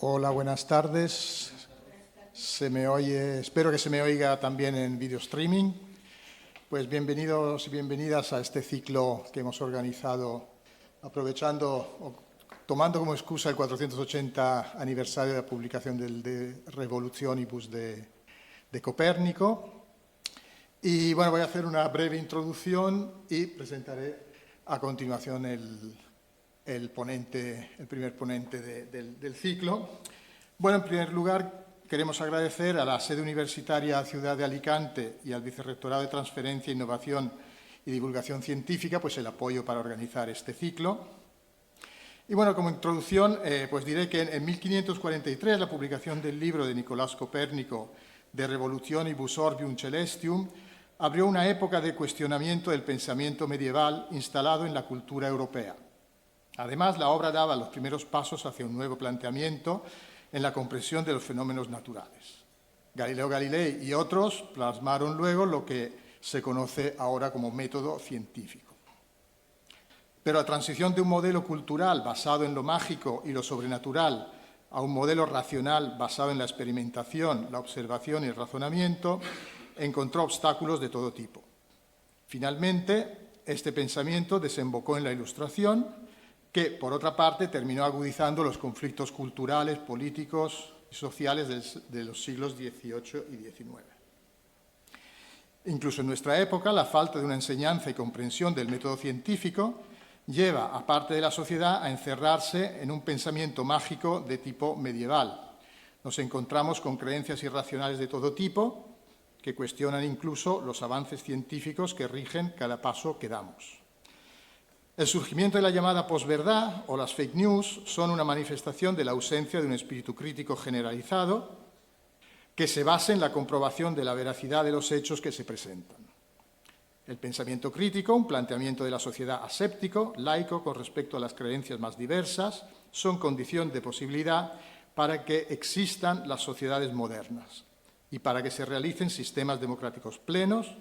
Hola, buenas tardes. Se me oye, espero que se me oiga también en video streaming. Pues bienvenidos y bienvenidas a este ciclo que hemos organizado tomando como excusa el 480 aniversario de la publicación de Revolutionibus de Copérnico. Y bueno, voy a hacer una breve introducción y presentaré a continuación el primer ponente del ciclo. Bueno, en primer lugar, queremos agradecer a la sede universitaria Ciudad de Alicante y al Vicerrectorado de Transferencia, Innovación y Divulgación Científica, pues el apoyo para organizar este ciclo. Y bueno, como introducción, pues diré que en 1543 la publicación del libro de Nicolás Copérnico De Revolutionibus Orbium Celestium abrió una época de cuestionamiento del pensamiento medieval instalado en la cultura europea. Además, la obra daba los primeros pasos hacia un nuevo planteamiento en la comprensión de los fenómenos naturales. Galileo Galilei y otros plasmaron luego lo que se conoce ahora como método científico. Pero la transición de un modelo cultural basado en lo mágico y lo sobrenatural a un modelo racional basado en la experimentación, la observación y el razonamiento encontró obstáculos de todo tipo. Finalmente, este pensamiento desembocó en la Ilustración, que, por otra parte, terminó agudizando los conflictos culturales, políticos y sociales de los siglos XVIII y XIX. Incluso en nuestra época, la falta de una enseñanza y comprensión del método científico lleva a parte de la sociedad a encerrarse en un pensamiento mágico de tipo medieval. Nos encontramos con creencias irracionales de todo tipo que cuestionan incluso los avances científicos que rigen cada paso que damos. El surgimiento de la llamada posverdad o las fake news son una manifestación de la ausencia de un espíritu crítico generalizado que se base en la comprobación de la veracidad de los hechos que se presentan. El pensamiento crítico, un planteamiento de la sociedad aséptico, laico, con respecto a las creencias más diversas, son condición de posibilidad para que existan las sociedades modernas y para que se realicen sistemas democráticos plenos,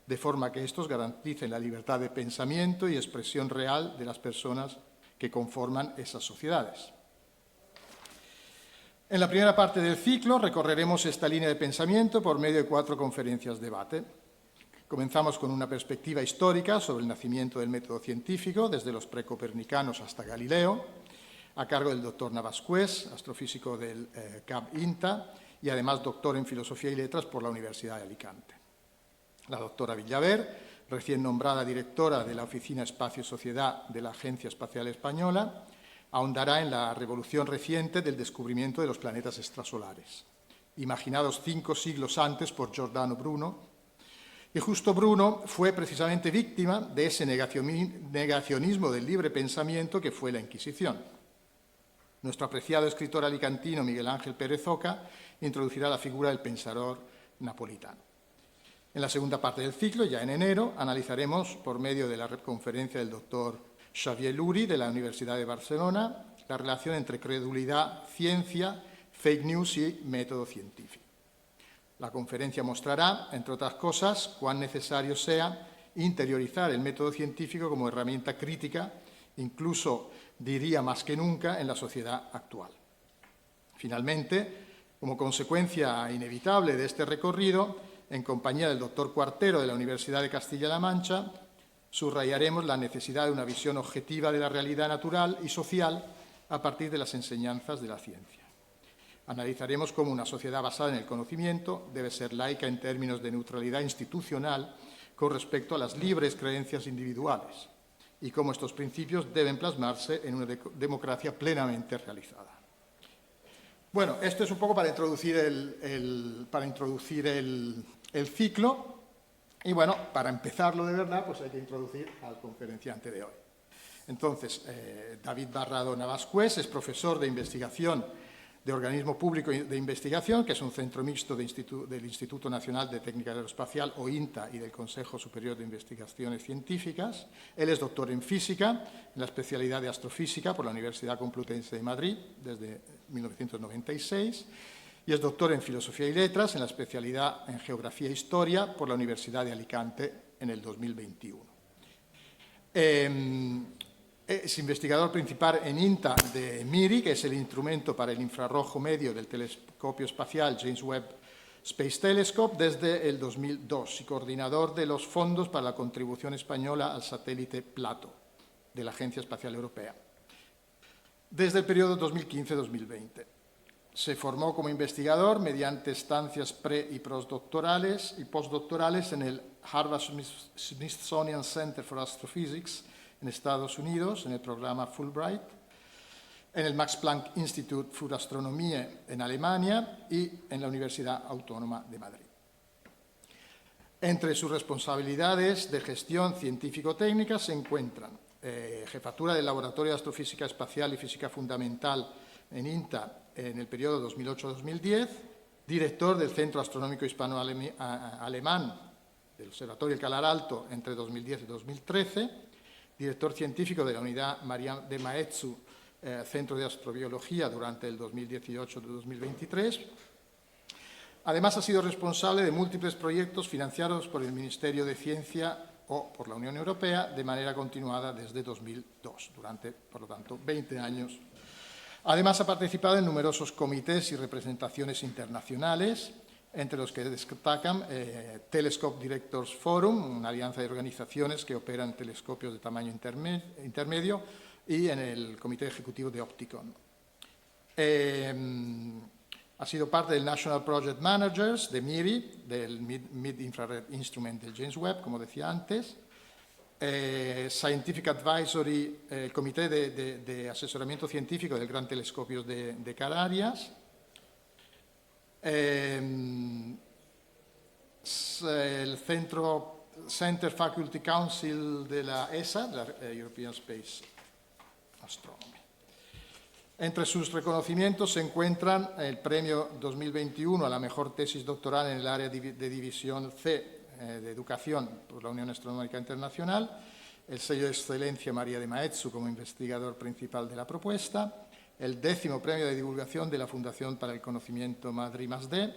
de forma que estos garanticen la libertad de pensamiento y expresión real de las personas que conforman esas sociedades. En la primera parte del ciclo recorreremos esta línea de pensamiento por medio de 4 conferencias debate. Comenzamos con una perspectiva histórica sobre el nacimiento del método científico, desde los precopernicanos hasta Galileo, a cargo del doctor Navascués, astrofísico del CAP INTA y además doctor en Filosofía y Letras por la Universidad de Alicante. La doctora Villaver, recién nombrada directora de la Oficina Espacio y Sociedad de la Agencia Espacial Española, ahondará en la revolución reciente del descubrimiento de los planetas extrasolares, imaginados 5 siglos antes por Giordano Bruno. Y justo Bruno fue precisamente víctima de ese negacionismo del libre pensamiento que fue la Inquisición. Nuestro apreciado escritor alicantino Miguel Ángel Pérez Oca introducirá la figura del pensador napolitano. En la segunda parte del ciclo, ya en enero, analizaremos, por medio de la conferencia del doctor Xavier Luri de la Universidad de Barcelona, la relación entre credulidad, ciencia, fake news y método científico. La conferencia mostrará, entre otras cosas, cuán necesario sea interiorizar el método científico como herramienta crítica, incluso, diría más que nunca, en la sociedad actual. Finalmente, como consecuencia inevitable de este recorrido, en compañía del doctor Cuartero de la Universidad de Castilla-La Mancha, subrayaremos la necesidad de una visión objetiva de la realidad natural y social a partir de las enseñanzas de la ciencia. Analizaremos cómo una sociedad basada en el conocimiento debe ser laica en términos de neutralidad institucional con respecto a las libres creencias individuales y cómo estos principios deben plasmarse en una democracia plenamente realizada. Bueno, esto es un poco para introducir el ciclo y, bueno, para empezarlo de verdad, pues hay que introducir al conferenciante de hoy. Entonces, David Barrado Navascués es profesor de investigación de Organismo Público de Investigación, que es un centro mixto del Instituto Nacional de Técnica Aeroespacial, o INTA, y del Consejo Superior de Investigaciones Científicas. Él es doctor en Física, en la especialidad de Astrofísica por la Universidad Complutense de Madrid, desde 1996, y es doctor en Filosofía y Letras, en la especialidad en Geografía e Historia por la Universidad de Alicante en el 2021. Es investigador principal en INTA de MIRI, que es el instrumento para el infrarrojo medio del telescopio espacial James Webb Space Telescope desde el 2002 y coordinador de los fondos para la contribución española al satélite Plato de la Agencia Espacial Europea desde el periodo 2015-2020. Se formó como investigador mediante estancias pre- y postdoctorales en el Harvard-Smithsonian Center for Astrophysics en Estados Unidos, en el programa Fulbright, en el Max Planck Institut für Astronomie en Alemania y en la Universidad Autónoma de Madrid. Entre sus responsabilidades de gestión científico-técnica se encuentran jefatura del Laboratorio de Astrofísica Espacial y Física Fundamental en INTA en el periodo 2008-2010, director del Centro Astronómico Hispano-Alemán del Observatorio del Calar Alto entre 2010 y 2013, director científico de la Unidad Maria de Maeztu, Centro de Astrobiología durante el 2018-2023. Además, ha sido responsable de múltiples proyectos financiados por el Ministerio de Ciencia o por la Unión Europea de manera continuada desde 2002, durante, por lo tanto, 20 años. Además, ha participado en numerosos comités y representaciones internacionales, entre los que destacan Telescope Directors Forum, una alianza de organizaciones que operan telescopios de tamaño intermedio, y en el Comité Ejecutivo de Opticon. Ha sido parte del National Project Managers de MIRI, del Mid-Infrared Instrument del James Webb, como decía antes, Scientific Advisory, el Comité de Asesoramiento Científico del Gran Telescopio de Canarias, el Center Faculty Council de la ESA, la European Space Astronomy. Entre sus reconocimientos se encuentran el premio 2021 a la mejor tesis doctoral en el área de división C de Educación por la Unión Astronómica Internacional, el sello de excelencia Maria de Maeztu como investigador principal de la propuesta, el 10º premio de divulgación de la Fundación para el Conocimiento Madrid+D,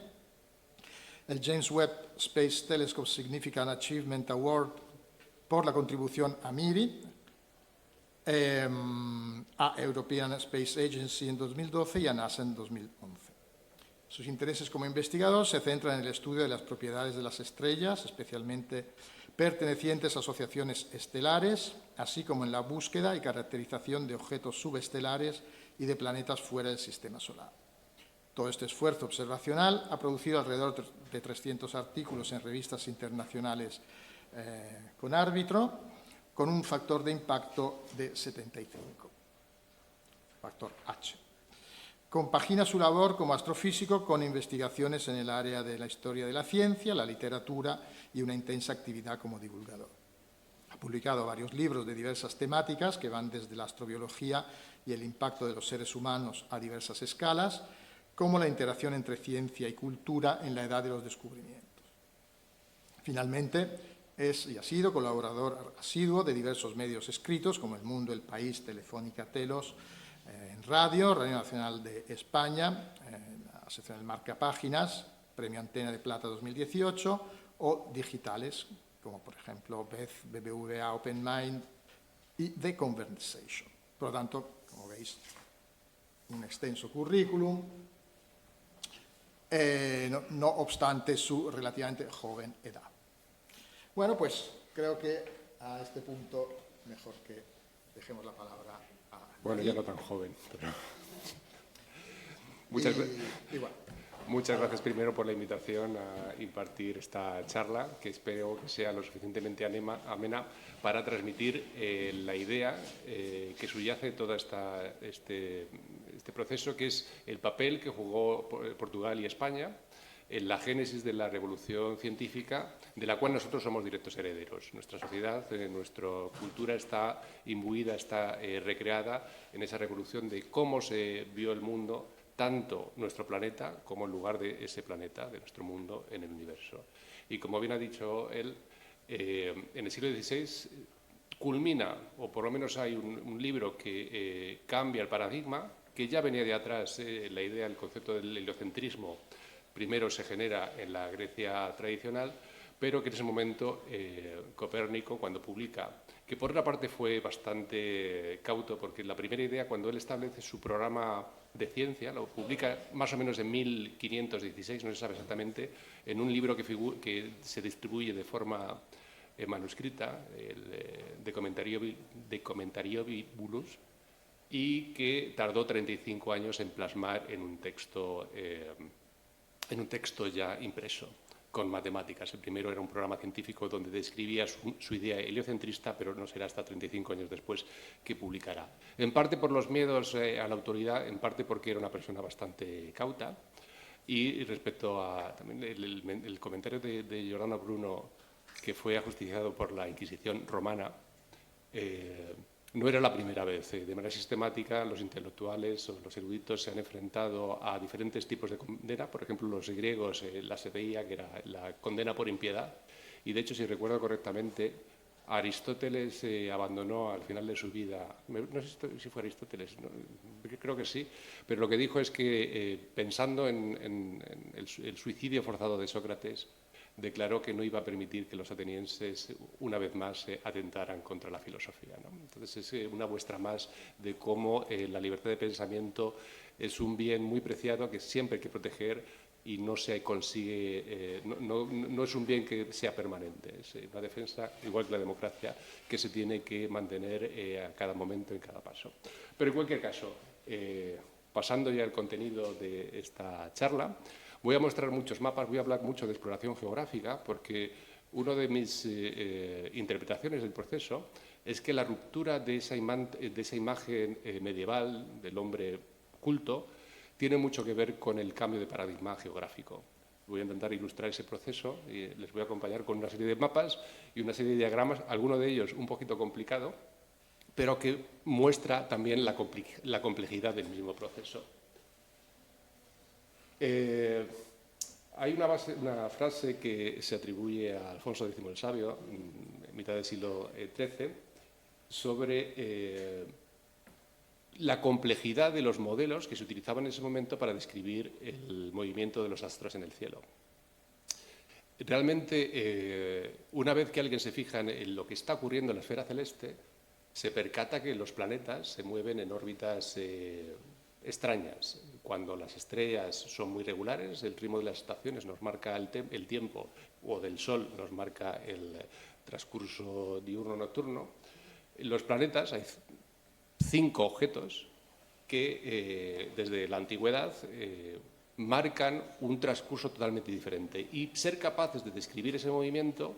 el James Webb Space Telescope Significant Achievement Award por la contribución a MIRI, a European Space Agency en 2012 y a NASA en 2011. Sus intereses como investigador se centran en el estudio de las propiedades de las estrellas, especialmente pertenecientes a asociaciones estelares, así como en la búsqueda y caracterización de objetos subestelares y de planetas fuera del Sistema Solar. Todo este esfuerzo observacional ha producido alrededor de 300 artículos en revistas internacionales con árbitro, con un factor de impacto de 75, factor H. Compagina su labor como astrofísico con investigaciones en el área de la historia de la ciencia, la literatura y una intensa actividad como divulgador. Ha publicado varios libros de diversas temáticas que van desde la astrobiología y el impacto de los seres humanos a diversas escalas, como la interacción entre ciencia y cultura en la edad de los descubrimientos. Finalmente, es y ha sido colaborador asiduo de diversos medios escritos como El Mundo, El País, Telefónica, Telos, en Radio Nacional de España, la sección del Marcapáginas, Premio Antena de Plata 2018, o digitales, como por ejemplo BBVA Open Mind y The Conversation. Por lo tanto, como veis, un extenso currículum, no obstante su relativamente joven edad. Bueno, pues creo que a este punto mejor que dejemos la palabra a... Bueno, ya no tan joven, pero... Muchas gracias primero por la invitación a impartir esta charla, que espero que sea lo suficientemente amena para transmitir la idea que subyace todo este proceso, que es el papel que jugó Portugal y España en la génesis de la revolución científica, de la cual nosotros somos directos herederos. Nuestra sociedad, nuestra cultura está imbuida, está recreada en esa revolución de cómo se vio el mundo, tanto nuestro planeta como el lugar de ese planeta, de nuestro mundo en el universo. Y como bien ha dicho él, en el siglo XVI culmina, o por lo menos hay un libro que cambia el paradigma, que ya venía de atrás la idea, el concepto del heliocentrismo. Primero se genera en la Grecia tradicional, pero que en ese momento Copérnico, cuando publica, que por una parte fue bastante cauto, porque la primera idea, cuando él establece su programa de ciencia, lo publica más o menos en 1516, no se sabe exactamente, en un libro que se distribuye de forma manuscrita, de Commentarioibulus, y que tardó 35 años en plasmar en un texto ya impreso, con matemáticas. El primero era un programa científico donde describía su idea heliocentrista, pero no será hasta 35 años después que publicará. En parte por los miedos a la autoridad, en parte porque era una persona bastante cauta. Y respecto a también el comentario de Giordano Bruno, que fue ajusticiado por la Inquisición romana, no era la primera vez. De manera sistemática, los intelectuales o los eruditos se han enfrentado a diferentes tipos de condena. Por ejemplo, los griegos la se veía que era la condena por impiedad. Y, de hecho, si recuerdo correctamente, Aristóteles abandonó al final de su vida, no sé si fue Aristóteles, no, creo que sí, pero lo que dijo es que, pensando en el suicidio forzado de Sócrates, declaró que no iba a permitir que los atenienses una vez más atentaran contra la filosofía, ¿no? Entonces es una muestra más de cómo la libertad de pensamiento es un bien muy preciado que siempre hay que proteger y no se consigue, no es un bien que sea permanente, es una defensa, igual que la democracia, que se tiene que mantener a cada momento, en cada paso. Pero en cualquier caso, pasando ya al contenido de esta charla, voy a mostrar muchos mapas, voy a hablar mucho de exploración geográfica, porque una de mis interpretaciones del proceso es que la ruptura de esa imagen medieval del hombre culto tiene mucho que ver con el cambio de paradigma geográfico. Voy a intentar ilustrar ese proceso y les voy a acompañar con una serie de mapas y una serie de diagramas, alguno de ellos un poquito complicado, pero que muestra también la complejidad del mismo proceso. Hay una frase que se atribuye a Alfonso X el Sabio, en mitad del siglo XIII, sobre la complejidad de los modelos que se utilizaban en ese momento para describir el movimiento de los astros en el cielo. Realmente, una vez que alguien se fija en lo que está ocurriendo en la esfera celeste, se percata que los planetas se mueven en órbitas extrañas. Cuando las estrellas son muy regulares, el ritmo de las estaciones nos marca el tiempo, o del Sol nos marca el transcurso diurno-nocturno. Los planetas, hay 5 objetos que desde la antigüedad marcan un transcurso totalmente diferente. Y ser capaces de describir ese movimiento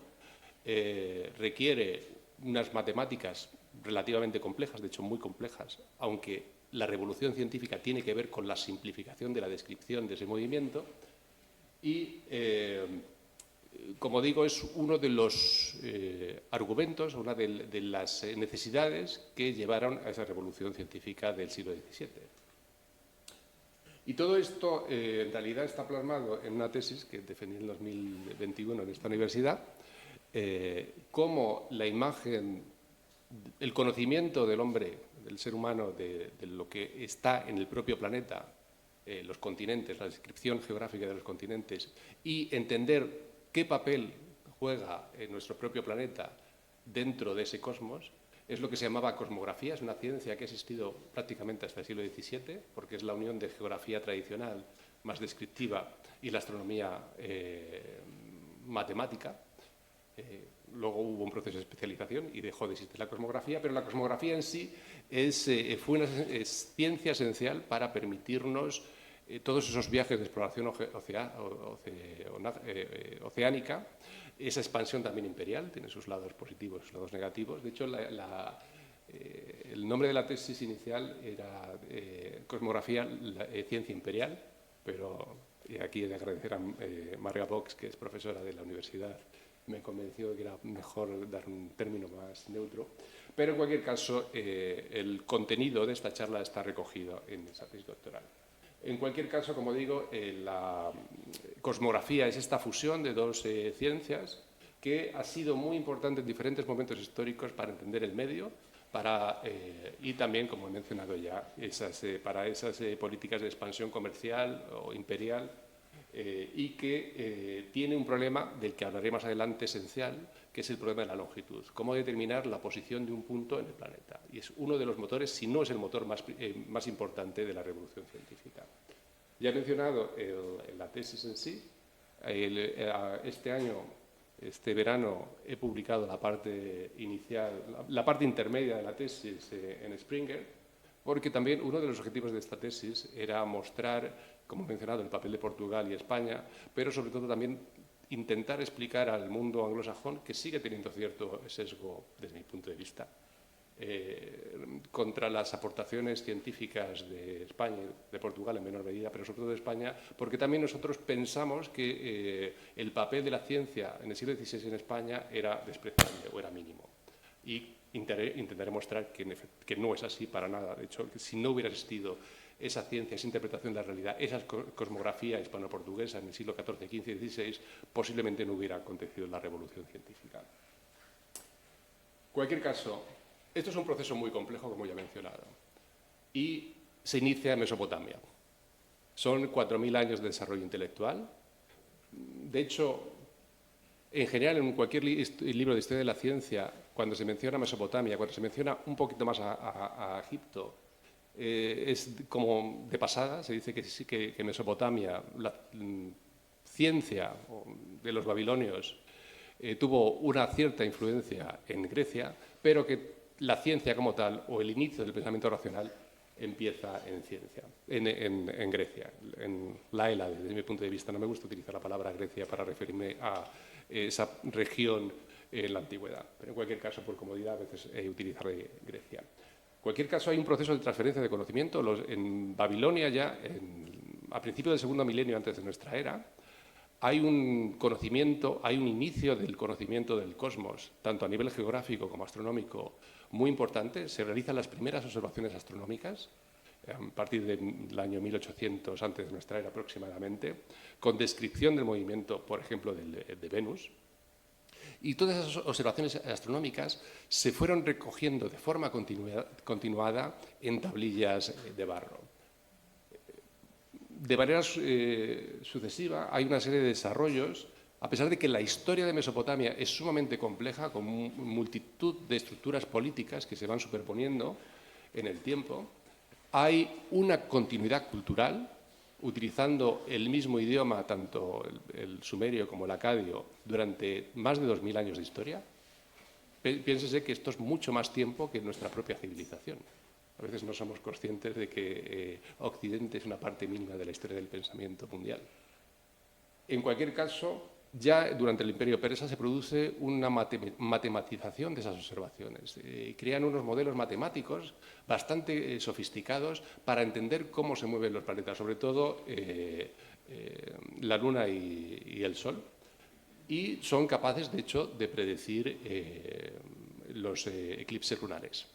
requiere unas matemáticas relativamente complejas, de hecho muy complejas, aunque la revolución científica tiene que ver con la simplificación de la descripción de ese movimiento y, como digo, es uno de los argumentos, una de las necesidades que llevaron a esa revolución científica del siglo XVII. Y todo esto, en realidad, está plasmado en una tesis que defendí en 2021 en esta universidad, cómo la imagen, el conocimiento del hombre, del ser humano, de lo que está en el propio planeta, los continentes, la descripción geográfica de los continentes, y entender qué papel juega en nuestro propio planeta dentro de ese cosmos, es lo que se llamaba cosmografía. Es una ciencia que ha existido prácticamente hasta el siglo XVII, porque es la unión de geografía tradicional, más descriptiva, y la astronomía matemática. Luego hubo un proceso de especialización y dejó de existir la cosmografía, pero la cosmografía en sí fue una ciencia esencial para permitirnos todos esos viajes de exploración oceánica, esa expansión también imperial, tiene sus lados positivos y sus lados negativos. De hecho, el nombre de la tesis inicial era Cosmografía, Ciencia Imperial, pero aquí he de agradecer a Maria Vox, que es profesora de la universidad, me convenció de que era mejor dar un término más neutro. Pero, en cualquier caso, el contenido de esta charla está recogido en esa tesis doctoral. En cualquier caso, como digo, la cosmografía es esta fusión de dos ciencias que ha sido muy importante en diferentes momentos históricos para entender el medio y también, como he mencionado ya, para esas políticas de expansión comercial o imperial y que tiene un problema del que hablaré más adelante esencial, que es el problema de la longitud. Cómo determinar la posición de un punto en el planeta. Y es uno de los motores, si no es el motor más importante de la revolución científica. Ya he mencionado la tesis en sí. Este año, este verano, he publicado la parte inicial, la parte intermedia de la tesis en Springer, porque también uno de los objetivos de esta tesis era mostrar, como he mencionado, el papel de Portugal y España, pero sobre todo también intentar explicar al mundo anglosajón, que sigue teniendo cierto sesgo desde mi punto de vista, contra las aportaciones científicas de España, de Portugal en menor medida, pero sobre todo de España, porque también nosotros pensamos que el papel de la ciencia en el siglo XVI en España era despreciable o era mínimo. Y intentaré mostrar que no es así para nada. De hecho, que si no hubiera existido esa ciencia, esa interpretación de la realidad, esa cosmografía hispano-portuguesa en el siglo XIV, XV y XVI, posiblemente no hubiera acontecido la revolución científica. En cualquier caso, esto es un proceso muy complejo, como ya he mencionado, y se inicia en Mesopotamia. Son 4.000 años de desarrollo intelectual. De hecho, en general, en cualquier libro de historia de la ciencia, cuando se menciona Mesopotamia, cuando se menciona un poquito más a Egipto, es como de pasada. Se dice que Mesopotamia, la ciencia de los babilonios, tuvo una cierta influencia en Grecia, pero que la ciencia como tal, o el inicio del pensamiento racional, empieza en Grecia, en la Hélade, desde mi punto de vista. No me gusta utilizar la palabra Grecia para referirme a esa región en la antigüedad, pero en cualquier caso, por comodidad, a veces utilizaré Grecia. En cualquier caso, hay un proceso de transferencia de conocimiento. En Babilonia, ya a principios del segundo milenio antes de nuestra era, hay un conocimiento, hay un inicio del conocimiento del cosmos, tanto a nivel geográfico como astronómico, muy importante. Se realizan las primeras observaciones astronómicas a partir del año 1800 antes de nuestra era aproximadamente, con descripción del movimiento, por ejemplo, de Venus. Y todas esas observaciones astronómicas se fueron recogiendo de forma continuada en tablillas de barro. De manera sucesiva hay una serie de desarrollos, a pesar de que la historia de Mesopotamia es sumamente compleja, con multitud de estructuras políticas que se van superponiendo en el tiempo. Hay una continuidad cultural, utilizando el mismo idioma, tanto el sumerio como el acadio, durante más de 2000 años de historia. Piénsese que esto es mucho más tiempo que nuestra propia civilización. A veces no somos conscientes de que Occidente es una parte mínima de la historia del pensamiento mundial. En cualquier caso, ya durante el Imperio Persa se produce una matematización de esas observaciones. Crean unos modelos matemáticos bastante sofisticados para entender cómo se mueven los planetas, sobre todo la Luna y el Sol. Y son capaces, de hecho, de predecir los eclipses lunares.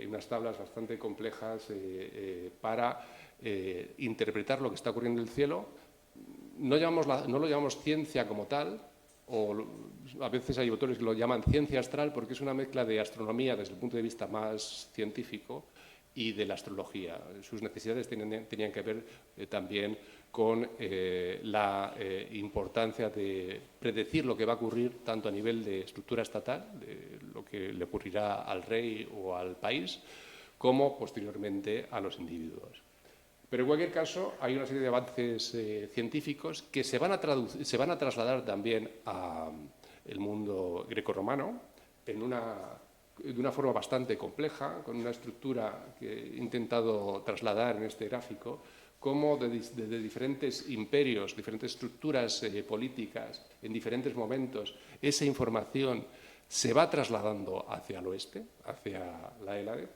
Unas tablas bastante complejas para interpretar lo que está ocurriendo en el cielo. No lo llamamos ciencia como tal, o a veces hay autores que lo llaman ciencia astral, porque es una mezcla de astronomía desde el punto de vista más científico y de la astrología. Sus necesidades tenían que ver también con la importancia de predecir lo que va a ocurrir tanto a nivel de estructura estatal, de lo que le ocurrirá al rey o al país, como posteriormente a los individuos. Pero en cualquier caso hay una serie de avances científicos que se van a trasladar también al mundo grecorromano de una forma bastante compleja, con una estructura que he intentado trasladar en este gráfico, como desde diferentes imperios, diferentes estructuras políticas, en diferentes momentos, esa información se va trasladando hacia el oeste, hacia la Hélade.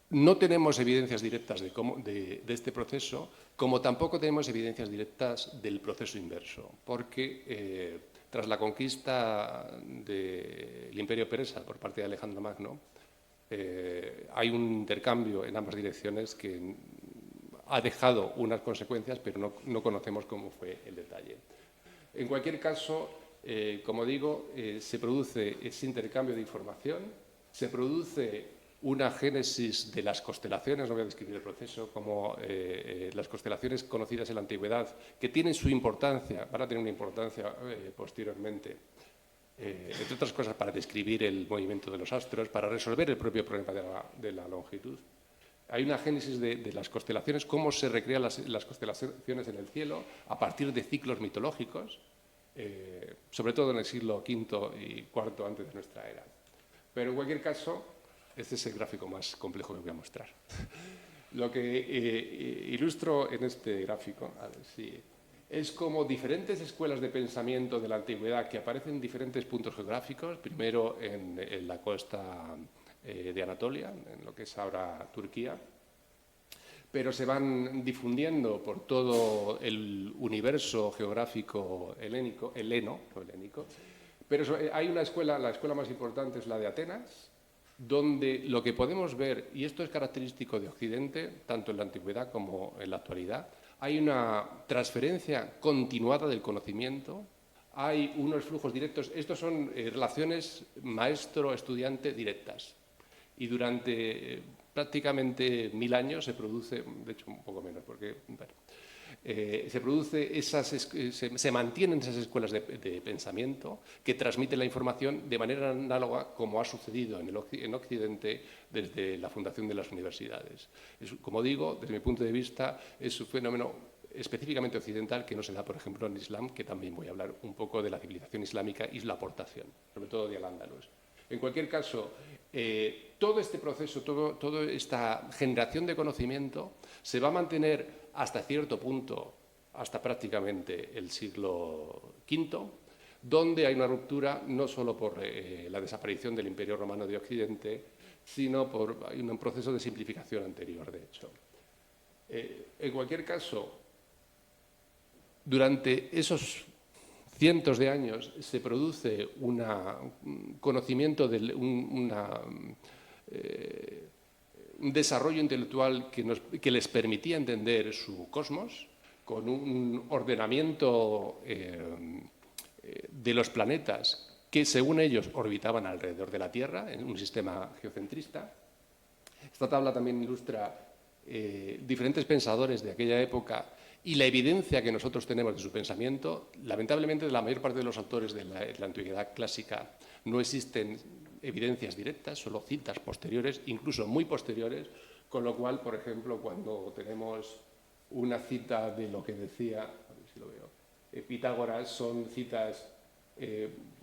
No tenemos evidencias directas de este proceso, como tampoco tenemos evidencias directas del proceso inverso, porque tras la conquista del Imperio Persa por parte de Alejandro Magno, hay un intercambio en ambas direcciones que ha dejado unas consecuencias, pero no conocemos cómo fue el detalle. En cualquier caso, como digo, se produce ese intercambio de información, se produce una génesis de las constelaciones, no voy a describir el proceso, como las constelaciones conocidas en la antigüedad, que tienen su importancia, van a tener una importancia posteriormente, entre otras cosas para describir el movimiento de los astros, para resolver el propio problema de la longitud. Hay una génesis de las constelaciones, cómo se recrean las constelaciones en el cielo a partir de ciclos mitológicos, sobre todo en el siglo V y IV antes de nuestra era. Pero en cualquier caso, este es el gráfico más complejo que voy a mostrar. Lo que ilustro en este gráfico, a ver si, es como diferentes escuelas de pensamiento de la antigüedad que aparecen en diferentes puntos geográficos, primero en la costa de Anatolia, en lo que es ahora Turquía, pero se van difundiendo por todo el universo geográfico helénico, pero hay una escuela, la escuela más importante es la de Atenas, donde lo que podemos ver, y esto es característico de Occidente, tanto en la antigüedad como en la actualidad, hay una transferencia continuada del conocimiento, hay unos flujos directos, estos son relaciones maestro-estudiante directas, y durante prácticamente 1000 años se produce, de hecho un poco menos, porque bueno, se mantienen esas escuelas de pensamiento que transmiten la información de manera análoga como ha sucedido en Occidente desde la fundación de las universidades. Como digo, desde mi punto de vista, es un fenómeno específicamente occidental que no se da, por ejemplo, en Islam, que también voy a hablar un poco de la civilización islámica y la aportación, sobre todo de Al-Ándalus. En cualquier caso, todo este proceso, toda esta generación de conocimiento se va a mantener hasta cierto punto, hasta prácticamente el siglo V, donde hay una ruptura no solo por la desaparición del Imperio Romano de Occidente, sino por hay un proceso de simplificación anterior, de hecho. En cualquier caso, durante esos cientos de años se produce un conocimiento, un desarrollo intelectual que les permitía entender su cosmos, con un ordenamiento de los planetas que, según ellos, orbitaban alrededor de la Tierra, en un sistema geocentrista. Esta tabla también ilustra diferentes pensadores de aquella época y la evidencia que nosotros tenemos de su pensamiento. Lamentablemente, de la mayor parte de los autores de la antigüedad clásica no existen evidencias directas, solo citas posteriores, incluso muy posteriores, con lo cual, por ejemplo, cuando tenemos una cita de lo que decía, a ver si lo veo, Pitágoras, son citas,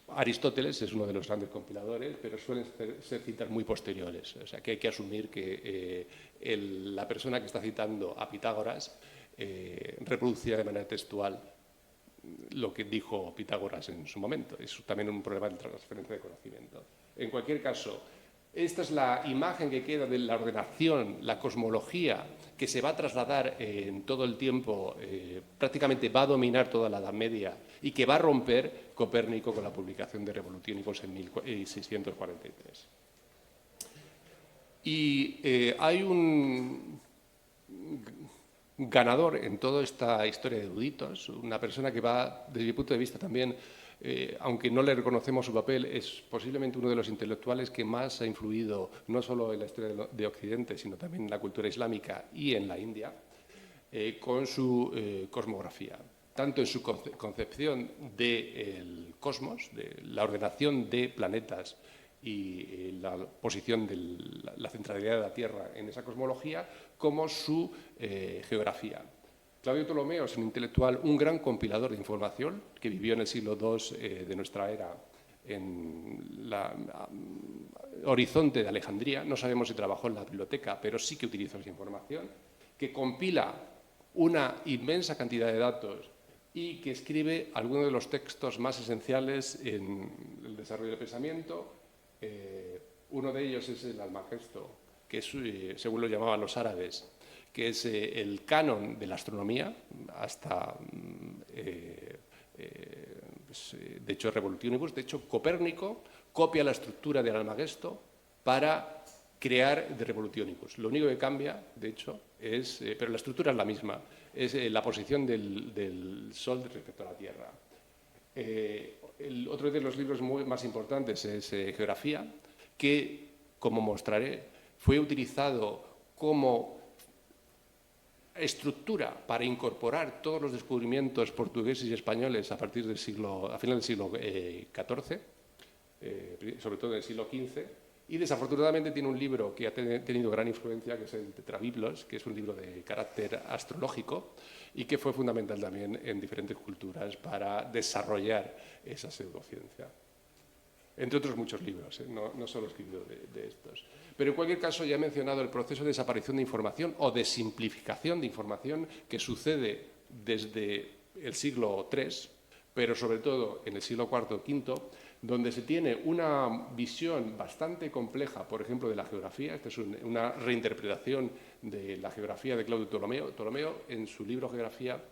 Aristóteles es uno de los grandes compiladores, pero suelen ser citas muy posteriores, o sea que hay que asumir que la persona que está citando a Pitágoras reproducía de manera textual lo que dijo Pitágoras en su momento. Es también un problema de transferencia de conocimiento. En cualquier caso, esta es la imagen que queda de la ordenación, la cosmología que se va a trasladar en todo el tiempo, prácticamente va a dominar toda la Edad Media y que va a romper Copérnico con la publicación de Revolutionibus en 1643. Y hay un ganador en toda esta historia de eruditos, una persona que va, desde mi punto de vista también, aunque no le reconocemos su papel, es posiblemente uno de los intelectuales que más ha influido no solo en la historia de Occidente, sino también en la cultura islámica y en la India, con su cosmografía, tanto en su concepción del cosmos, de la ordenación de planetas y la posición de la centralidad de la Tierra en esa cosmología, como su geografía. Claudio Ptolomeo es un intelectual, un gran compilador de información que vivió en el siglo II de nuestra era en Horizonte de Alejandría. No sabemos si trabajó en la biblioteca, pero sí que utilizó esa información, que compila una inmensa cantidad de datos y que escribe algunos de los textos más esenciales en el desarrollo del pensamiento. Uno de ellos es el Almagesto, que es, según lo llamaban los árabes, que es el canon de la astronomía, hasta, de hecho, Revolutionibus. De hecho, Copérnico copia la estructura del Almagesto para crear de Revolutionibus. Lo único que cambia, de hecho, pero la estructura es la misma, es la posición del Sol respecto a la Tierra. Otro de los libros más importantes es Geografía, que, como mostraré, fue utilizado como estructura para incorporar todos los descubrimientos portugueses y españoles a final del siglo XIV, sobre todo del siglo XV, y desafortunadamente tiene un libro que ha tenido gran influencia, que es el Tetrabiblos, que es un libro de carácter astrológico y que fue fundamental también en diferentes culturas para desarrollar esa pseudociencia. Entre otros muchos libros, no solo he escrito de estos. Pero en cualquier caso ya he mencionado el proceso de desaparición de información o de simplificación de información que sucede desde el siglo III, pero sobre todo en el siglo IV o V, donde se tiene una visión bastante compleja, por ejemplo, de la geografía. Esta es una reinterpretación de la geografía de Claudio Ptolomeo. Ptolomeo, en su libro Geografía,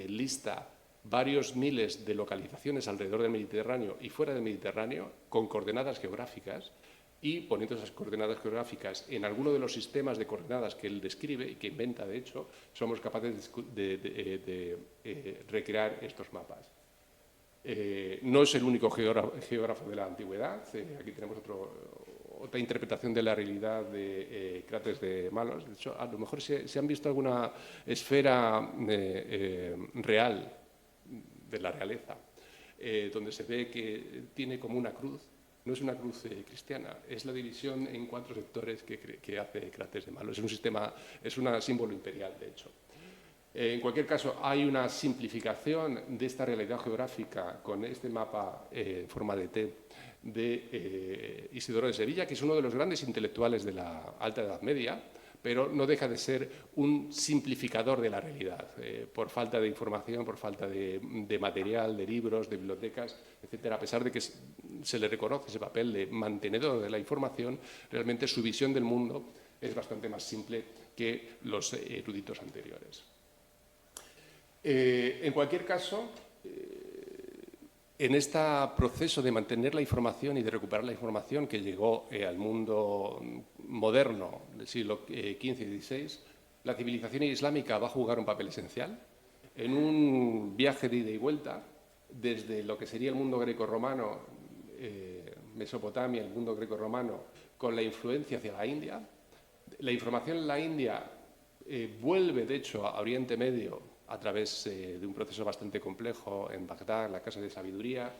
lista varios miles de localizaciones alrededor del Mediterráneo y fuera del Mediterráneo con coordenadas geográficas, y poniendo esas coordenadas geográficas en alguno de los sistemas de coordenadas que él describe y que inventa, de hecho, somos capaces de recrear estos mapas. No es el único geógrafo de la antigüedad. Aquí tenemos otra interpretación de la realidad de Crates de Malos. De hecho, a lo mejor se han visto alguna esfera real de la realeza, donde se ve que tiene como una cruz. No es una cruz cristiana, es la división en 4 sectores que hace Crates de Malos. Es un sistema, es un símbolo imperial, de hecho. En cualquier caso, hay una simplificación de esta realidad geográfica con este mapa en forma de T de Isidoro de Sevilla, que es uno de los grandes intelectuales de la Alta Edad Media, pero no deja de ser un simplificador de la realidad, por falta de información, por falta de material, de libros, de bibliotecas, etcétera. A pesar de que se le reconoce ese papel de mantenedor de la información, realmente su visión del mundo es bastante más simple que los eruditos anteriores. En cualquier caso, en este proceso de mantener la información y de recuperar la información que llegó al mundo moderno del siglo XV y XVI, la civilización islámica va a jugar un papel esencial en un viaje de ida y vuelta desde lo que sería el mundo greco-romano, Mesopotamia, el mundo greco-romano, con la influencia hacia la India. La información en la India vuelve, de hecho, a Oriente Medio a través de un proceso bastante complejo en Bagdad, la Casa de Sabiduría,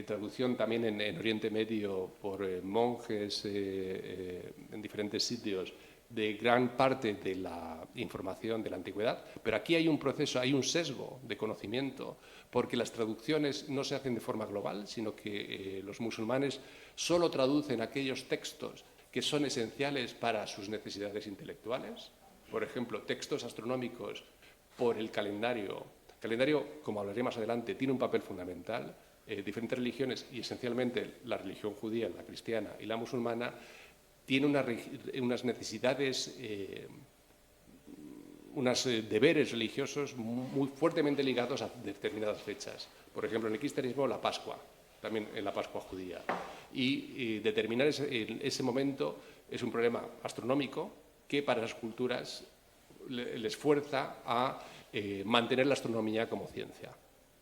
traducción también en Oriente Medio por monjes en diferentes sitios de gran parte de la información de la antigüedad, pero aquí hay un proceso, hay un sesgo de conocimiento, porque las traducciones no se hacen de forma global, sino que los musulmanes solo traducen aquellos textos que son esenciales para sus necesidades intelectuales. Por ejemplo, textos astronómicos por el calendario. El calendario, como hablaré más adelante, tiene un papel fundamental. Diferentes religiones, y esencialmente la religión judía, la cristiana y la musulmana, tienen unas necesidades, unos deberes religiosos muy fuertemente ligados a determinadas fechas. Por ejemplo, en el cristianismo, la Pascua, también en la Pascua judía. Y determinar ese momento es un problema astronómico que para las culturas les fuerza a mantener la astronomía como ciencia,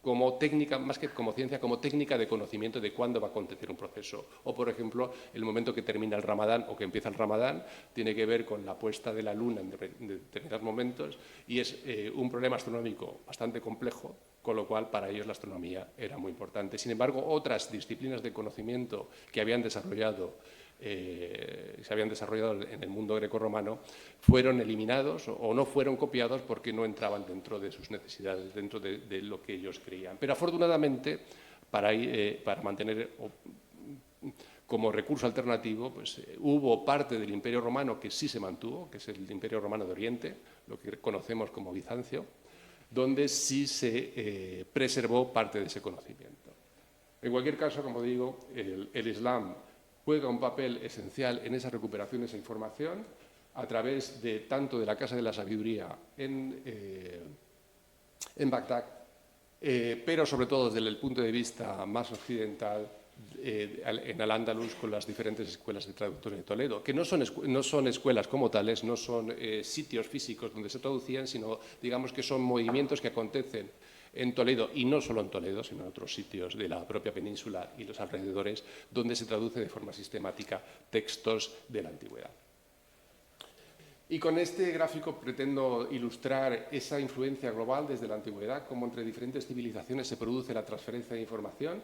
como técnica, más que como ciencia, como técnica de conocimiento de cuándo va a acontecer un proceso. O, por ejemplo, el momento que termina el Ramadán o que empieza el Ramadán tiene que ver con la puesta de la luna en determinados momentos y es un problema astronómico bastante complejo, con lo cual para ellos la astronomía era muy importante. Sin embargo, otras disciplinas de conocimiento que se habían desarrollado en el mundo grecorromano fueron eliminados o no fueron copiados porque no entraban dentro de sus necesidades, dentro de lo que ellos creían. Pero afortunadamente, para mantener como recurso alternativo, pues, hubo parte del Imperio Romano que sí se mantuvo, que es el Imperio Romano de Oriente, lo que conocemos como Bizancio, donde sí se preservó parte de ese conocimiento. En cualquier caso, como digo, el Islam juega un papel esencial en esa recuperación de esa información a través de tanto de la Casa de la Sabiduría en Bagdad, pero sobre todo desde el punto de vista más occidental en Al-Ándalus con las diferentes escuelas de traductores de Toledo, que no son escuelas como tales, no son sitios físicos donde se traducían, sino digamos que son movimientos que acontecen en Toledo, y no solo en Toledo, sino en otros sitios de la propia península y los alrededores, donde se traduce de forma sistemática textos de la antigüedad. Y con este gráfico pretendo ilustrar esa influencia global desde la antigüedad, cómo entre diferentes civilizaciones se produce la transferencia de información,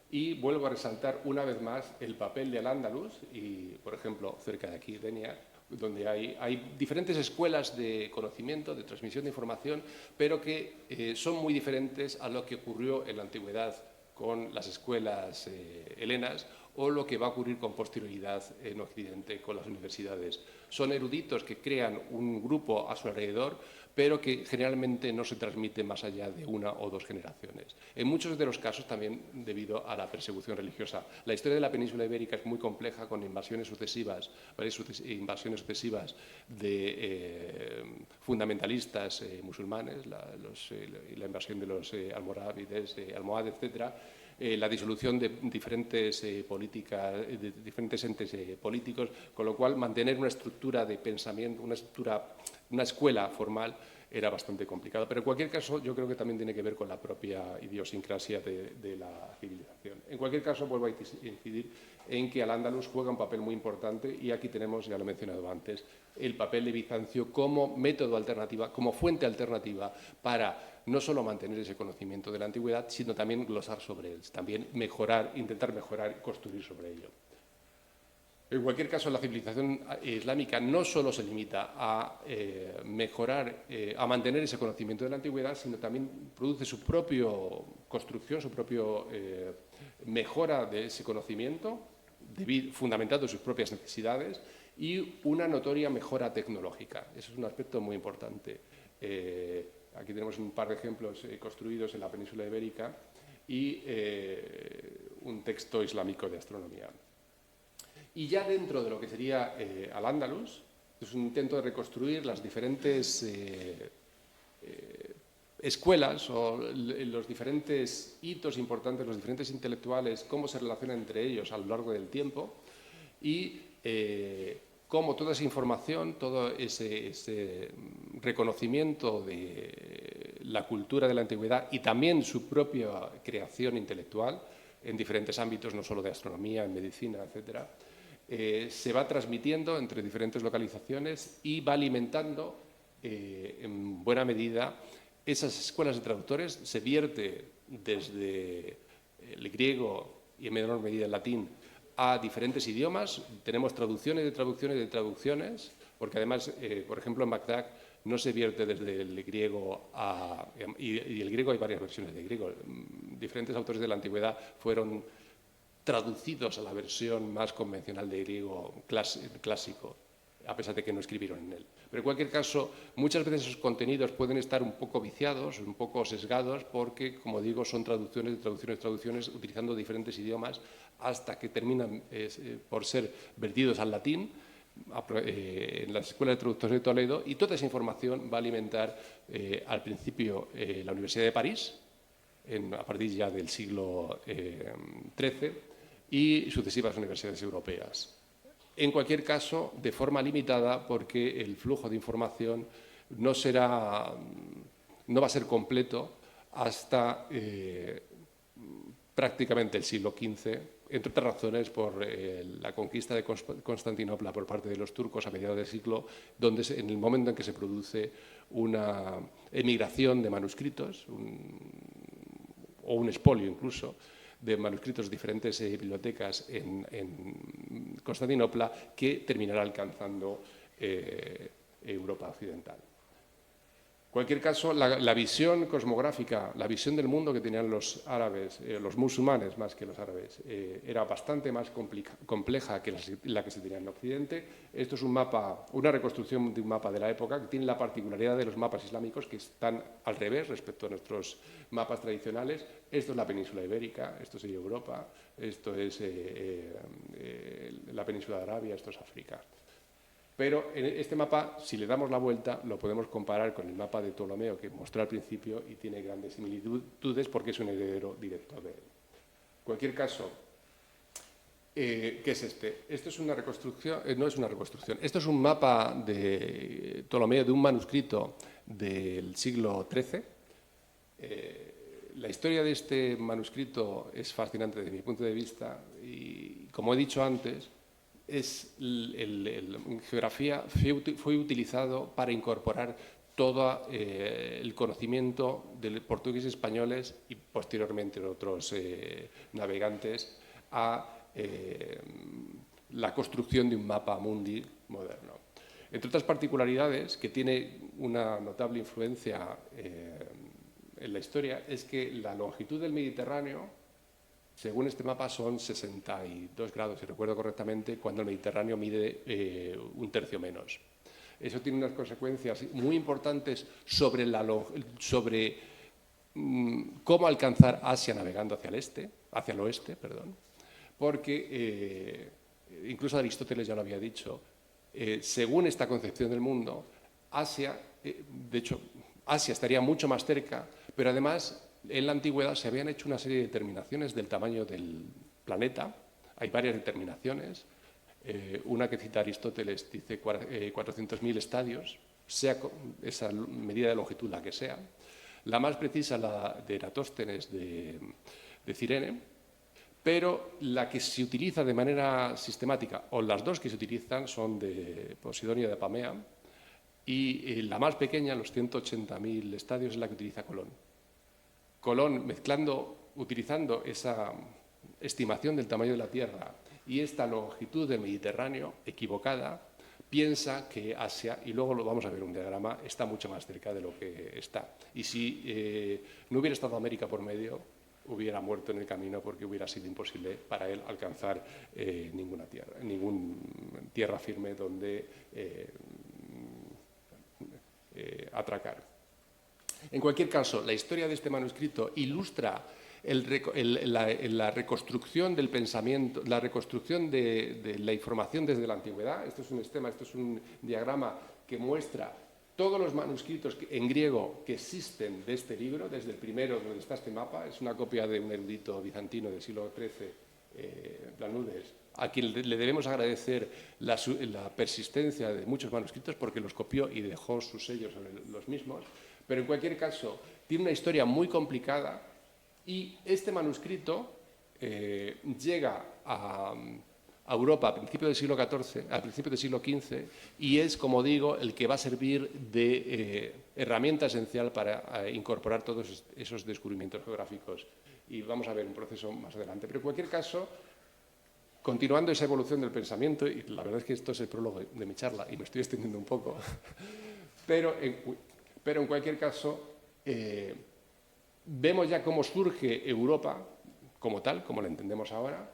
y vuelvo a resaltar una vez más el papel de Al-Ándalus y, por ejemplo, cerca de aquí, Denia, donde hay diferentes escuelas de conocimiento, de transmisión de información, pero que son muy diferentes a lo que ocurrió en la antigüedad con las escuelas helenas o lo que va a ocurrir con posterioridad en Occidente con las universidades. Son eruditos que crean un grupo a su alrededor, pero que generalmente no se transmite más allá de una o dos generaciones. En muchos de los casos también debido a la persecución religiosa. La historia de la península ibérica es muy compleja, con invasiones sucesivas, varias invasiones sucesivas de fundamentalistas musulmanes, la invasión de los almorávides, almohades, etcétera. La disolución de diferentes de diferentes entes políticos, con lo cual mantener una estructura de pensamiento, una escuela formal era bastante complicado. Pero en cualquier caso, yo creo que también tiene que ver con la propia idiosincrasia de la civilización. En cualquier caso, vuelvo a incidir en que Al-Ándalus juega un papel muy importante y aquí tenemos, ya lo he mencionado antes, el papel de Bizancio como método alternativa, como fuente alternativa para no solo mantener ese conocimiento de la antigüedad, sino también glosar sobre él, también mejorar, intentar mejorar y construir sobre ello. En cualquier caso, la civilización islámica no solo se limita a mejorar, a mantener ese conocimiento de la antigüedad, sino también produce su propia construcción, su propia mejora de ese conocimiento, fundamentado en sus propias necesidades, y una notoria mejora tecnológica. Eso es un aspecto muy importante. Aquí tenemos un par de ejemplos construidos en la península ibérica y un texto islámico de astronomía. Y ya dentro de lo que sería Al-Ándalus, es un intento de reconstruir las diferentes escuelas o los diferentes hitos importantes, los diferentes intelectuales, cómo se relacionan entre ellos a lo largo del tiempo y cómo toda esa información, todo ese reconocimiento de la cultura de la antigüedad y también su propia creación intelectual en diferentes ámbitos, no solo de astronomía, en medicina, etcétera, se va transmitiendo entre diferentes localizaciones y va alimentando en buena medida esas escuelas de traductores. Se vierte desde el griego y en menor medida el latín a diferentes idiomas. Tenemos traducciones de traducciones de traducciones, porque además, por ejemplo, en Bagdad no se vierte desde el griego y el griego hay varias versiones de griego. Diferentes autores de la antigüedad fueron traducidos a la versión más convencional de griego clásico, a pesar de que no escribieron en él. Pero en cualquier caso, muchas veces esos contenidos pueden estar un poco viciados, un poco sesgados, porque, como digo, son traducciones de traducciones de traducciones, utilizando diferentes idiomas, hasta que terminan por ser vertidos al latín en las escuelas de traductores de Toledo, y toda esa información va a alimentar al principio la Universidad de París, a partir ya del siglo XIII, y sucesivas universidades europeas. En cualquier caso, de forma limitada, porque el flujo de información no va a ser completo hasta prácticamente el siglo XV, entre otras razones por la conquista de Constantinopla por parte de los turcos a mediados del siglo, donde en el momento en que se produce una emigración de manuscritos, o un expolio incluso, de manuscritos de diferentes bibliotecas en Constantinopla, que terminará alcanzando Europa occidental. En cualquier caso, la visión cosmográfica, la visión del mundo que tenían los árabes, los musulmanes más que los árabes, era bastante más compleja que la que se tenía en Occidente. Esto es un mapa, una reconstrucción de un mapa de la época, que tiene la particularidad de los mapas islámicos, que están al revés respecto a nuestros mapas tradicionales. Esto es la península ibérica, esto es Europa, esto es la península de Arabia, esto es África. Pero en este mapa, si le damos la vuelta, lo podemos comparar con el mapa de Ptolomeo que mostré al principio y tiene grandes similitudes porque es un heredero directo de él. En cualquier caso, ¿qué es este? Esto es una reconstrucción, no es una reconstrucción, esto es un mapa de Ptolomeo de un manuscrito del siglo XIII. La historia de este manuscrito es fascinante desde mi punto de vista y, como he dicho antes, en geografía fue utilizado para incorporar todo el conocimiento de portugueses españoles y posteriormente de otros navegantes a la construcción de un mapa mundi moderno. Entre otras particularidades que tiene una notable influencia en la historia es que la longitud del Mediterráneo, según este mapa, son 62 grados, si recuerdo correctamente, cuando el Mediterráneo mide un tercio menos. Eso tiene unas consecuencias muy importantes sobre cómo alcanzar Asia navegando hacia el oeste, porque incluso Aristóteles ya lo había dicho, según esta concepción del mundo, Asia, de hecho, Asia estaría mucho más cerca, pero además en la antigüedad se habían hecho una serie de determinaciones del tamaño del planeta. Hay varias determinaciones. Una que cita Aristóteles dice 400.000 estadios, sea esa medida de longitud la que sea. La más precisa, la de Eratóstenes de Cirene, pero la que se utiliza de manera sistemática, o las dos que se utilizan, son de Posidonia de Apamea, y la más pequeña, los 180.000 estadios, es la que utiliza Colón. Colón, utilizando esa estimación del tamaño de la Tierra y esta longitud del Mediterráneo equivocada, piensa que Asia, y luego lo vamos a ver en un diagrama, está mucho más cerca de lo que está. Y si no hubiera estado América por medio, hubiera muerto en el camino porque hubiera sido imposible para él alcanzar ninguna tierra firme donde atracar. En cualquier caso, la historia de este manuscrito ilustra la reconstrucción del pensamiento, la reconstrucción de la información desde la antigüedad. Esto es un esquema, esto es un diagrama que muestra todos los manuscritos en griego que existen de este libro, desde el primero donde está este mapa. Es una copia de un erudito bizantino del siglo XIII, Planudes, a quien le debemos agradecer la persistencia de muchos manuscritos porque los copió y dejó sus sellos sobre los mismos. Pero en cualquier caso, tiene una historia muy complicada y este manuscrito llega a Europa a principios del siglo XIV, a principios del siglo XV, y es, como digo, el que va a servir de herramienta esencial para incorporar todos esos descubrimientos geográficos. Y vamos a ver un proceso más adelante. Pero en cualquier caso, continuando esa evolución del pensamiento, y la verdad es que esto es el prólogo de mi charla y me estoy extendiendo un poco, pero en cualquier caso, vemos ya cómo surge Europa como tal, como la entendemos ahora,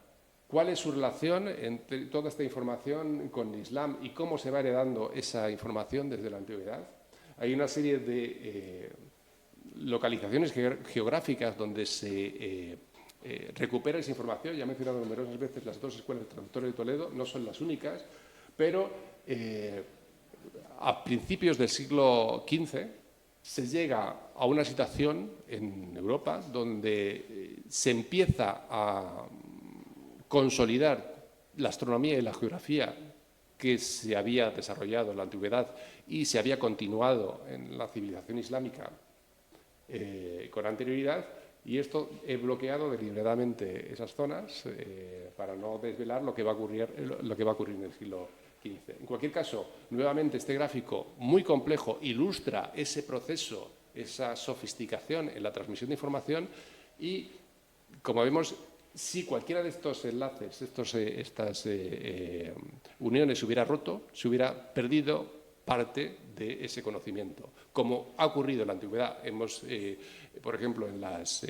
cuál es su relación entre toda esta información con el Islam y cómo se va heredando esa información desde la antigüedad. Hay una serie de localizaciones geográficas donde se recupera esa información. Ya he mencionado numerosas veces las dos escuelas de traductores de Toledo, no son las únicas, pero a principios del siglo XV se llega a una situación en Europa donde se empieza a consolidar la astronomía y la geografía que se había desarrollado en la antigüedad y se había continuado en la civilización islámica con anterioridad, y esto he bloqueado deliberadamente esas zonas para no desvelar lo que va a ocurrir en el siglo XV. En cualquier caso, nuevamente este gráfico muy complejo ilustra ese proceso, esa sofisticación en la transmisión de información y, como vemos, si cualquiera de estos enlaces, estas uniones se hubiera roto, se hubiera perdido parte de ese conocimiento, como ha ocurrido en la antigüedad. Por ejemplo, en los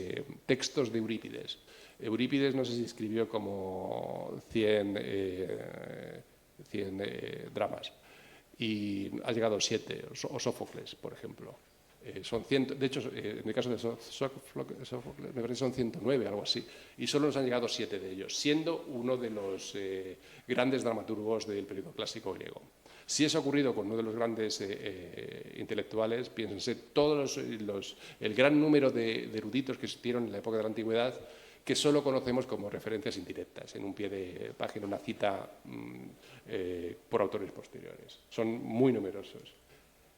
textos de Eurípides. Eurípides no sé si escribió como 100 dramas y ha llegado a 7, o Sófocles, por ejemplo. Son 100, de hecho, en el caso de Sófocles, me parece que son 109, algo así, y solo nos han llegado 7 de ellos, siendo uno de los grandes dramaturgos del periodo clásico griego. Si eso ha ocurrido con uno de los grandes intelectuales, piénsense el gran número de eruditos que existieron en la época de la antigüedad, que solo conocemos como referencias indirectas, en un pie de página, una cita por autores posteriores. Son muy numerosos.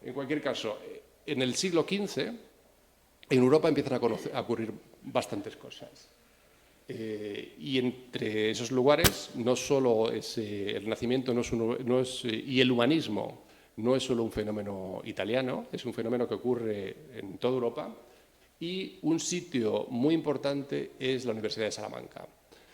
En cualquier caso, en el siglo XV, en Europa empiezan a ocurrir bastantes cosas. Y entre esos lugares, no solo el Renacimiento y el humanismo no es solo un fenómeno italiano, es un fenómeno que ocurre en toda Europa. Y un sitio muy importante es la Universidad de Salamanca.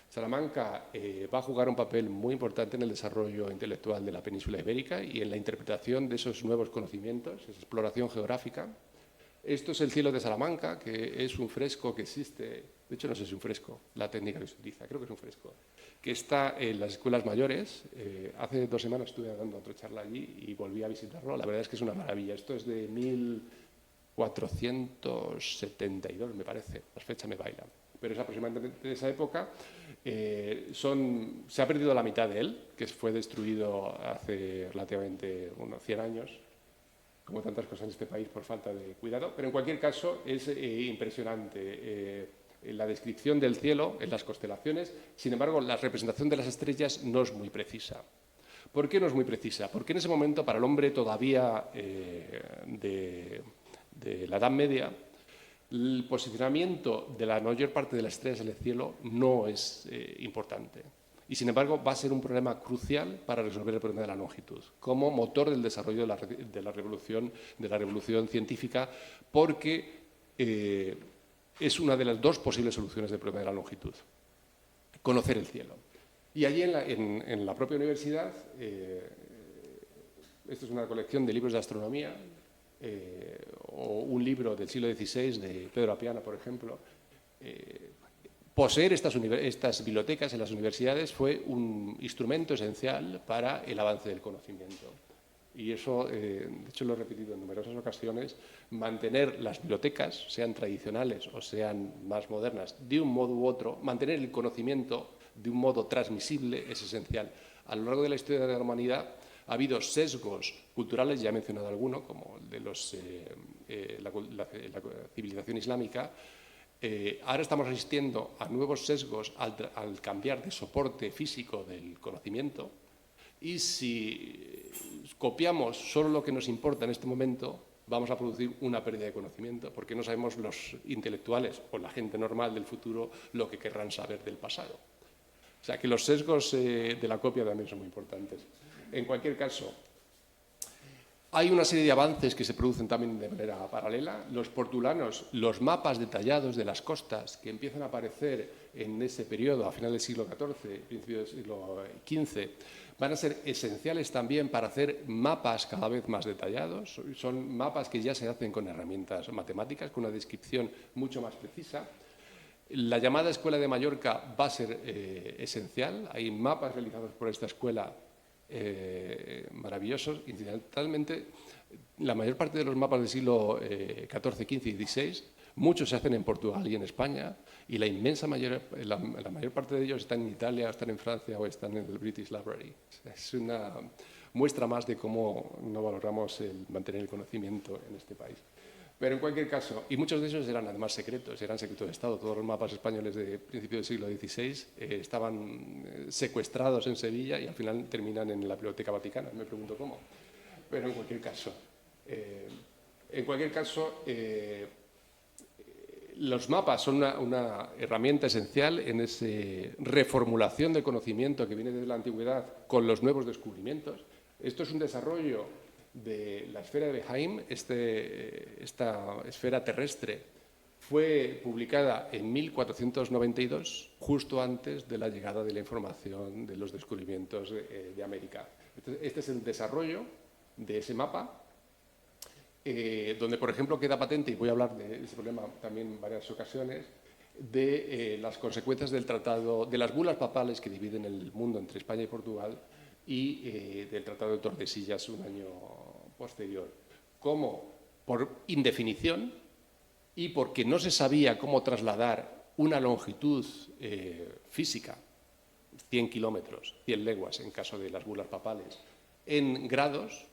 Salamanca va a jugar un papel muy importante en el desarrollo intelectual de la península ibérica y en la interpretación de esos nuevos conocimientos, esa exploración geográfica. Esto es el cielo de Salamanca, que es un fresco que existe, de hecho no sé si es un fresco, la técnica que se utiliza, creo que es un fresco, que está en las escuelas mayores. Hace 2 semanas estuve dando otra charla allí y volví a visitarlo. La verdad es que es una maravilla. Esto es de 1472, me parece, las fechas me bailan, pero es aproximadamente de esa época. Se ha perdido la mitad de él, que fue destruido hace relativamente unos 100 años, como tantas cosas en este país por falta de cuidado, pero en cualquier caso es impresionante la descripción del cielo en las constelaciones. Sin embargo, la representación de las estrellas no es muy precisa. ¿Por qué no es muy precisa? Porque en ese momento, para el hombre todavía de la Edad Media, el posicionamiento de la mayor parte de las estrellas en el cielo no es importante. Y, sin embargo, va a ser un problema crucial para resolver el problema de la longitud, como motor del desarrollo de la revolución científica, porque es una de las 2 posibles soluciones del problema de la longitud: conocer el cielo. Y allí en la propia universidad, esto es una colección de libros de astronomía, o un libro del siglo XVI de Pedro Apiana, por ejemplo. Poseer estas bibliotecas en las universidades fue un instrumento esencial para el avance del conocimiento. Y eso, de hecho, lo he repetido en numerosas ocasiones: mantener las bibliotecas, sean tradicionales o sean más modernas, de un modo u otro, mantener el conocimiento de un modo transmisible es esencial. A lo largo de la historia de la humanidad ha habido sesgos culturales, ya he mencionado alguno, como el de la civilización islámica. Ahora estamos asistiendo a nuevos sesgos al cambiar de soporte físico del conocimiento, y si copiamos solo lo que nos importa en este momento, vamos a producir una pérdida de conocimiento, porque no sabemos los intelectuales o la gente normal del futuro lo que querrán saber del pasado. O sea que los sesgos de la copia también son muy importantes. En cualquier caso, hay una serie de avances que se producen también de manera paralela. Los portulanos, los mapas detallados de las costas que empiezan a aparecer en ese periodo, a final del siglo XIV, principio del siglo XV, van a ser esenciales también para hacer mapas cada vez más detallados. Son mapas que ya se hacen con herramientas matemáticas, con una descripción mucho más precisa. La llamada Escuela de Mallorca va a ser esencial. Hay mapas realizados por esta escuela maravillosos. Incidentalmente, la mayor parte de los mapas del siglo XIV, XV y XVI, muchos se hacen en Portugal y en España, y la mayor parte de ellos están en Italia, están en Francia o están en el British Library. Es una muestra más de cómo no valoramos el mantener el conocimiento en este país. Pero en cualquier caso, y muchos de esos eran además secretos, eran secretos de Estado. Todos los mapas españoles de principio del siglo XVI estaban secuestrados en Sevilla y al final terminan en la Biblioteca Vaticana. Me pregunto cómo. Pero en cualquier caso, los mapas son una herramienta esencial en esa reformulación del conocimiento que viene desde la antigüedad con los nuevos descubrimientos. Esto es un desarrollo de la esfera de Behaim. Esta esfera terrestre fue publicada en 1492, justo antes de la llegada de la información de los descubrimientos de América. Este es el desarrollo de ese mapa, donde, por ejemplo, queda patente, y voy a hablar de ese problema también en varias ocasiones, de las consecuencias del tratado, de las bulas papales que dividen el mundo entre España y Portugal, y del Tratado de Tordesillas un año posterior. Cómo, por indefinición y porque no se sabía cómo trasladar una longitud física, 100 kilómetros, 100 leguas en caso de las bulas papales, en grados,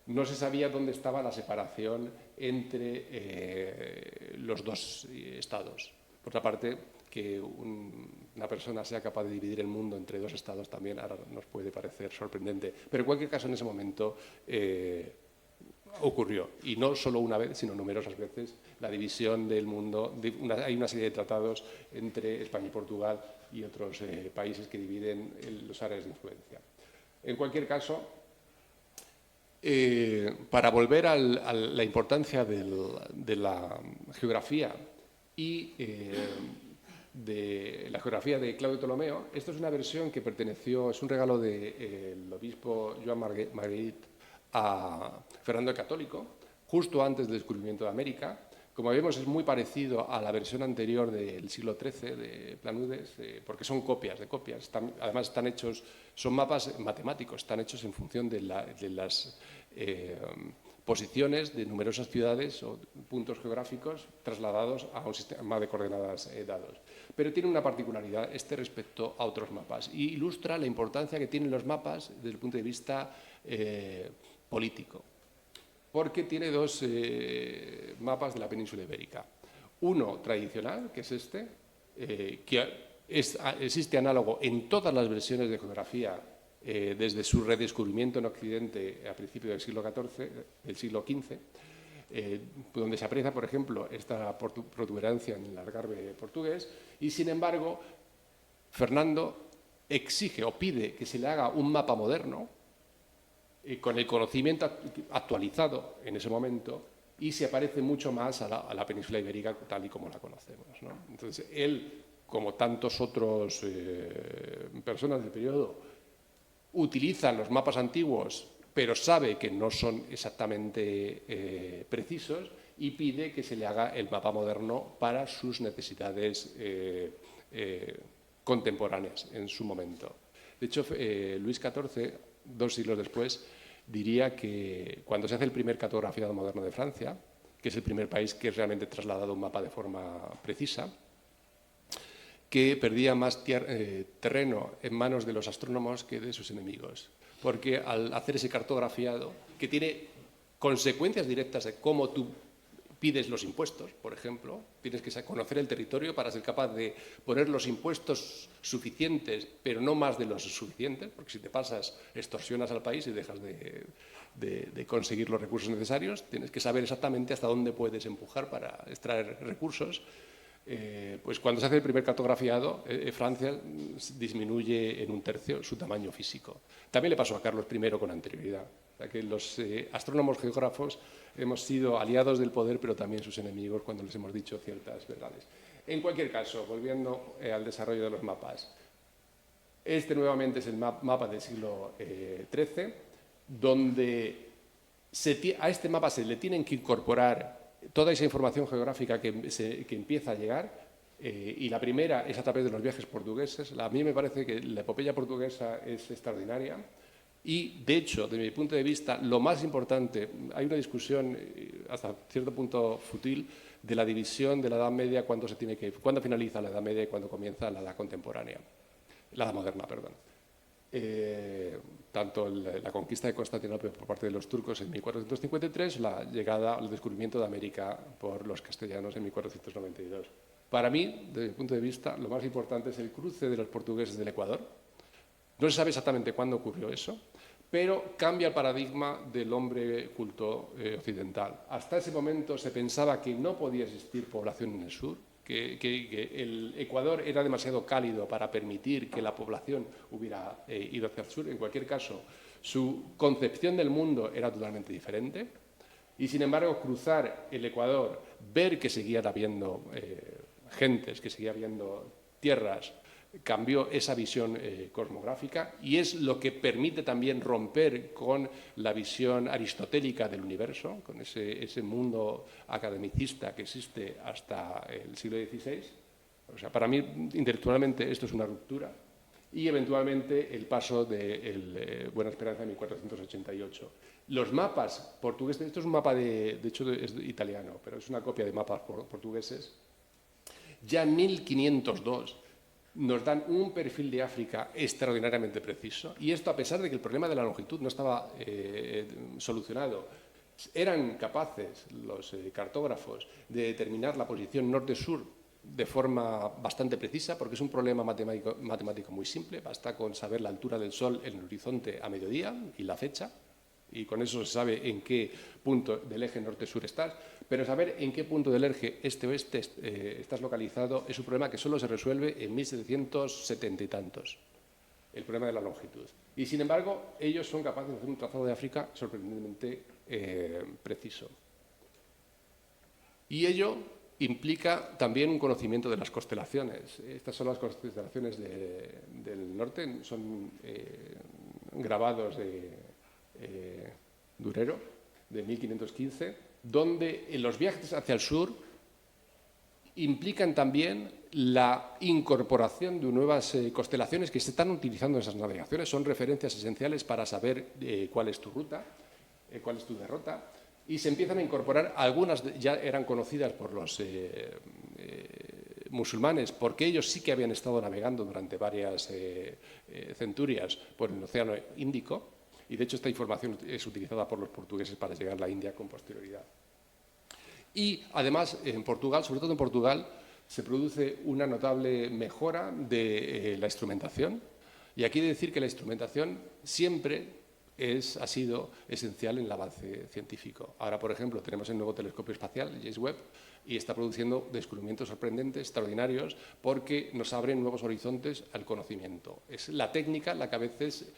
no se sabía dónde estaba la separación entre los 2 estados. Por otra parte, que una persona sea capaz de dividir el mundo entre 2 estados también ahora nos puede parecer sorprendente. Pero en cualquier caso, en ese momento ocurrió. Y no solo una vez, sino numerosas veces, la división del mundo. Hay una serie de tratados entre España y Portugal y otros países que dividen los áreas de influencia. En cualquier caso, para volver a la importancia de la geografía y de la geografía de Claudio Ptolomeo, esto es una versión que es un regalo del obispo Joan Marguerite a Fernando el Católico, justo antes del descubrimiento de América. Como vemos, es muy parecido a la versión anterior del siglo XIII de Planudes, porque son copias de copias. Además, son mapas matemáticos, están hechos en función de las posiciones de numerosas ciudades o puntos geográficos trasladados a un sistema de coordenadas dados. Pero tiene una particularidad respecto a otros mapas y ilustra la importancia que tienen los mapas desde el punto de vista político, porque tiene dos mapas de la península ibérica. Uno tradicional, que es que existe análogo en todas las versiones de geografía desde su redescubrimiento en Occidente a principios del siglo XV, donde se aprecia, por ejemplo, esta protuberancia en el Algarve portugués, y sin embargo, Fernando exige o pide que se le haga un mapa moderno con el conocimiento actualizado en ese momento y se parece mucho más a la península ibérica tal y como la conocemos, ¿no? Entonces, él, como tantos otros personas del periodo, utilizan los mapas antiguos, pero sabe que no son exactamente precisos y pide que se le haga el mapa moderno para sus necesidades contemporáneas en su momento. De hecho, Luis XIV, 2 siglos después, diría que cuando se hace el primer cartografiado moderno de Francia, que es el primer país que es realmente trasladado un mapa de forma precisa, que perdía más terreno en manos de los astrónomos que de sus enemigos. Porque al hacer ese cartografiado, que tiene consecuencias directas de cómo tú pides los impuestos, por ejemplo, tienes que conocer el territorio para ser capaz de poner los impuestos suficientes, pero no más de los suficientes, porque si te pasas, extorsionas al país y dejas de conseguir los recursos necesarios. Tienes que saber exactamente hasta dónde puedes empujar para extraer recursos. Pues cuando se hace el primer cartografiado, Francia disminuye en 1/3 su tamaño físico. También le pasó a Carlos I con anterioridad. O sea que los astrónomos geógrafos hemos sido aliados del poder, pero también sus enemigos cuando les hemos dicho ciertas verdades. En cualquier caso, volviendo al desarrollo de los mapas, nuevamente es el mapa del siglo XIII, donde a este mapa se le tienen que incorporar toda esa información geográfica que empieza a llegar, y la primera es a través de los viajes portugueses. A mí me parece que la epopeya portuguesa es extraordinaria y, de hecho, desde mi punto de vista, lo más importante, hay una discusión hasta cierto punto fútil de la división de la Edad Media, cuándo finaliza la Edad Media y cuándo comienza la Edad Contemporánea, la Edad Moderna, perdón. Tanto la conquista de Constantinopla por parte de los turcos en 1453, la llegada al descubrimiento de América por los castellanos en 1492. Para mí, desde mi punto de vista, lo más importante es el cruce de los portugueses del Ecuador. No se sabe exactamente cuándo ocurrió eso, pero cambia el paradigma del hombre culto occidental. Hasta ese momento se pensaba que no podía existir población en el sur, que el Ecuador era demasiado cálido para permitir que la población hubiera ido hacia el sur. En cualquier caso, su concepción del mundo era totalmente diferente y, sin embargo, cruzar el Ecuador, ver que seguían habiendo gentes, que seguía habiendo tierras, cambió esa visión cosmográfica y es lo que permite también romper con la visión aristotélica del universo, con ese mundo academicista que existe hasta el siglo XVI. O sea, para mí, intelectualmente, esto es una ruptura y, eventualmente, el paso de Buena Esperanza en 1488. Los mapas portugueses, esto es un mapa de hecho es italiano, pero es una copia de mapas portugueses, ya en 1502, nos dan un perfil de África extraordinariamente preciso, y esto a pesar de que el problema de la longitud no estaba solucionado. Eran capaces los cartógrafos de determinar la posición norte-sur de forma bastante precisa, porque es un problema matemático muy simple, basta con saber la altura del Sol en el horizonte a mediodía y la fecha, y con eso se sabe en qué punto del eje norte-sur estás, pero saber en qué punto del eje este-oeste estás localizado es un problema que solo se resuelve en 1770 y tantos, el problema de la longitud. Y, sin embargo, ellos son capaces de hacer un trazado de África sorprendentemente preciso. Y ello implica también un conocimiento de las constelaciones. Estas son las constelaciones del norte, son grabados de Durero, de 1515, donde en los viajes hacia el sur implican también la incorporación de nuevas constelaciones que se están utilizando en esas navegaciones. Son referencias esenciales para saber cuál es tu ruta, cuál es tu derrota, y se empiezan a incorporar, algunas ya eran conocidas por los musulmanes, porque ellos sí que habían estado navegando durante varias centurias por el Océano Índico, y de hecho esta información es utilizada por los portugueses para llegar a la India con posterioridad. Y además en Portugal, sobre todo en Portugal, se produce una notable mejora de la instrumentación, y aquí he de decir que la instrumentación siempre ha sido esencial en el avance científico. Ahora, por ejemplo, tenemos el nuevo telescopio espacial, James Webb, y está produciendo descubrimientos sorprendentes, extraordinarios, porque nos abren nuevos horizontes al conocimiento. Es la técnica la que a veces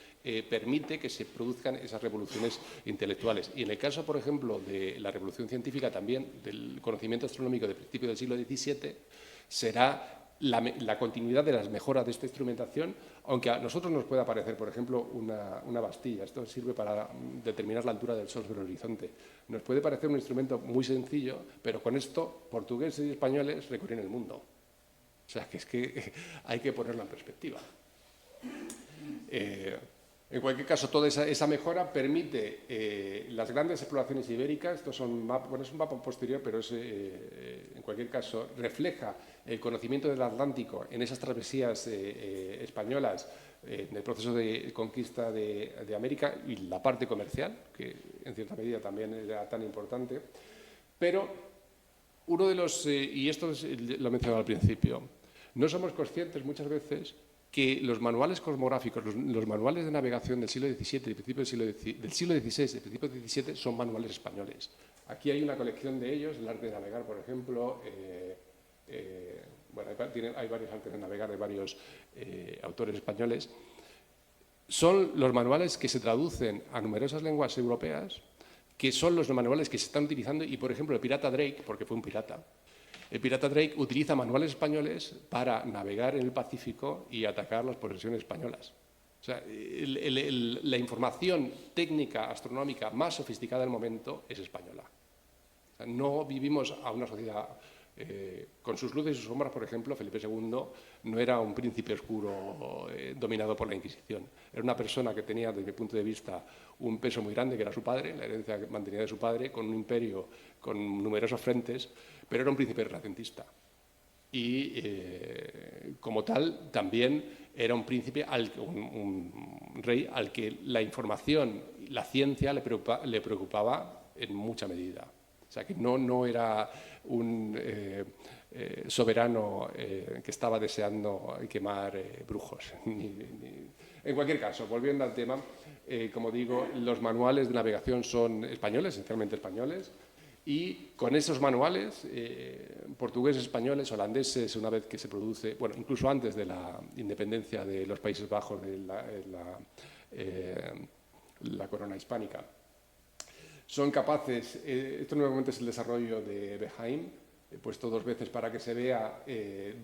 permite que se produzcan esas revoluciones intelectuales. Y en el caso, por ejemplo, de la revolución científica también, del conocimiento astronómico de principios del siglo XVII, será la continuidad de las mejoras de esta instrumentación, aunque a nosotros nos pueda parecer, por ejemplo, una bastilla. Esto sirve para determinar la altura del Sol sobre el horizonte. Nos puede parecer un instrumento muy sencillo, pero con esto portugueses y españoles recorren el mundo. O sea, que es que hay que ponerlo en perspectiva. En cualquier caso, toda esa mejora permite las grandes exploraciones ibéricas. Esto es un mapa posterior, pero en cualquier caso refleja el conocimiento del Atlántico en esas travesías españolas, en el proceso de conquista de América, y la parte comercial, que en cierta medida también era tan importante. Pero uno de los, y esto lo he mencionado al principio, no somos conscientes muchas veces que los manuales cosmográficos, los manuales de navegación del siglo XVII y principios del siglo XVI y principios del XVII son manuales españoles. Aquí hay una colección de ellos, el arte de navegar, por ejemplo. Bueno, hay varios artes de navegar de varios autores españoles. Son los manuales que se traducen a numerosas lenguas europeas, que son los manuales que se están utilizando, y por ejemplo el pirata Drake, porque fue un pirata, el pirata Drake utiliza manuales españoles para navegar en el Pacífico y atacar las posesiones españolas. O sea, la información técnica astronómica más sofisticada del momento es española. O sea, no vivimos a una sociedad con sus luces y sus sombras. Por ejemplo, Felipe II no era un príncipe oscuro dominado por la Inquisición. Era una persona que tenía, desde mi punto de vista, un peso muy grande, que era su padre, la herencia que mantenía de su padre, con un imperio con numerosos frentes, pero era un príncipe renacentista. Y, como tal, también era un príncipe, un rey al que la información, la ciencia le preocupaba en mucha medida. O sea, que no era un soberano que estaba deseando quemar brujos. En cualquier caso, volviendo al tema, como digo, los manuales de navegación son españoles, esencialmente españoles, y con esos manuales, portugueses, españoles, holandeses, una vez que se produce, bueno, incluso antes de la independencia de los Países Bajos, de la corona hispánica, son capaces, esto nuevamente es el desarrollo de Behaim, puesto dos veces para que se vea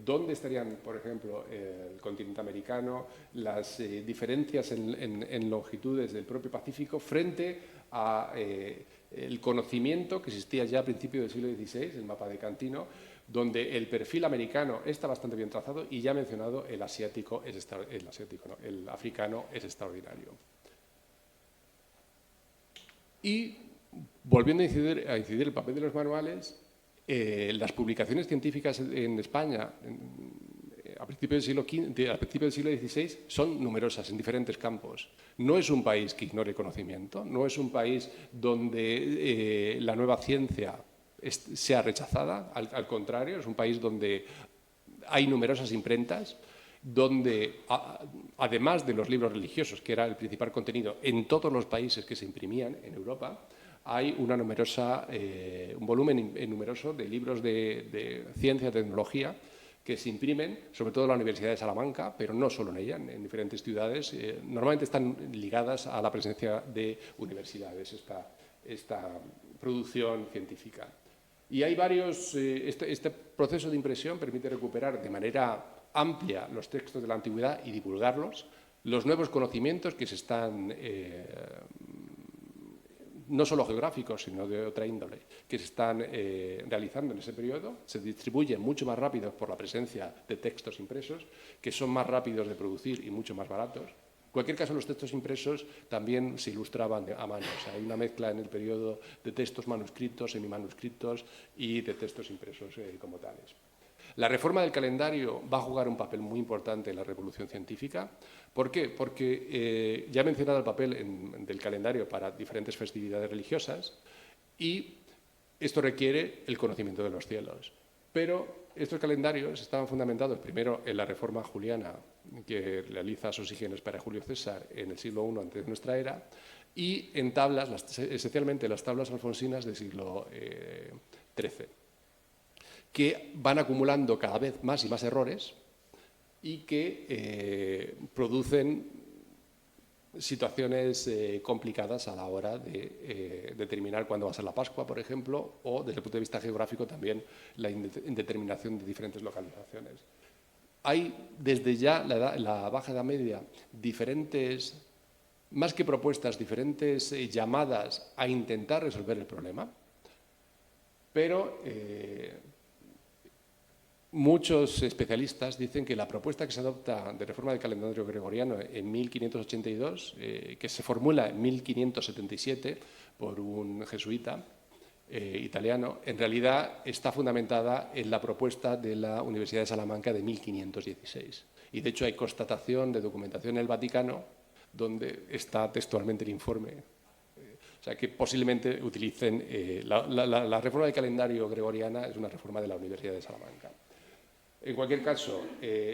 dónde estarían, por ejemplo, el continente americano, las diferencias en longitudes del propio Pacífico frente a el conocimiento que existía ya a principios del siglo XVI, el mapa de Cantino, donde el perfil americano está bastante bien trazado, y ya mencionado, el africano es extraordinario. Y volviendo a incidir el papel de los manuales, las publicaciones científicas en España a principios del siglo XVI son numerosas en diferentes campos. No es un país que ignore conocimiento, no es un país donde la nueva ciencia sea rechazada, al contrario, es un país donde hay numerosas imprentas donde, además de los libros religiosos, que era el principal contenido en todos los países que se imprimían en Europa, hay un volumen numeroso de libros de ciencia y tecnología que se imprimen, sobre todo en la Universidad de Salamanca, pero no solo en ella, en diferentes ciudades. Normalmente están ligadas a la presencia de universidades, esta producción científica. Y hay varios. Este proceso de impresión permite recuperar de manera amplia los textos de la antigüedad y divulgarlos, los nuevos conocimientos que se están no solo geográficos, sino de otra índole, que se están realizando en ese periodo, se distribuyen mucho más rápido por la presencia de textos impresos, que son más rápidos de producir y mucho más baratos. En cualquier caso, los textos impresos también se ilustraban a mano. O sea, hay una mezcla en el periodo de textos manuscritos, semimanuscritos y de textos impresos como tales. La reforma del calendario va a jugar un papel muy importante en la revolución científica. ¿Por qué? Porque ya he mencionado el papel del calendario para diferentes festividades religiosas y esto requiere el conocimiento de los cielos. Pero estos calendarios estaban fundamentados primero en la reforma juliana que realiza Sosígenes para Julio César en el siglo I antes de nuestra era y en tablas, esencialmente las tablas alfonsinas del siglo XIII, que van acumulando cada vez más y más errores y que producen situaciones complicadas a la hora de determinar cuándo va a ser la Pascua, por ejemplo, o desde el punto de vista geográfico también la indeterminación de diferentes localizaciones. Hay desde ya la Baja Edad Media diferentes, más que propuestas, diferentes llamadas a intentar resolver el problema, pero muchos especialistas dicen que la propuesta que se adopta de reforma del calendario gregoriano en 1582, que se formula en 1577 por un jesuita italiano, en realidad está fundamentada en la propuesta de la Universidad de Salamanca de 1516. Y de hecho hay constatación de documentación en el Vaticano donde está textualmente el informe. O sea, que posiblemente utilicen la reforma del calendario gregoriana es una reforma de la Universidad de Salamanca. En cualquier caso,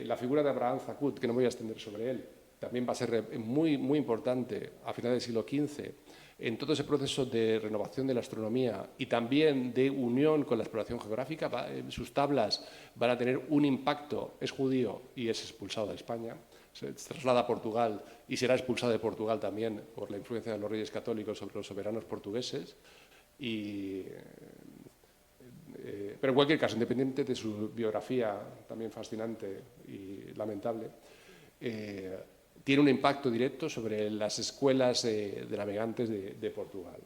la figura de Abraham Zacut, que no me voy a extender sobre él, también va a ser muy, muy importante a finales del siglo XV en todo ese proceso de renovación de la astronomía y también de unión con la exploración geográfica. Sus tablas van a tener un impacto. Es judío y es expulsado de España. Se traslada a Portugal y será expulsado de Portugal también por la influencia de los reyes católicos sobre los soberanos portugueses. Pero en cualquier caso, independiente de su biografía también fascinante y lamentable, tiene un impacto directo sobre las escuelas de navegantes de Portugal.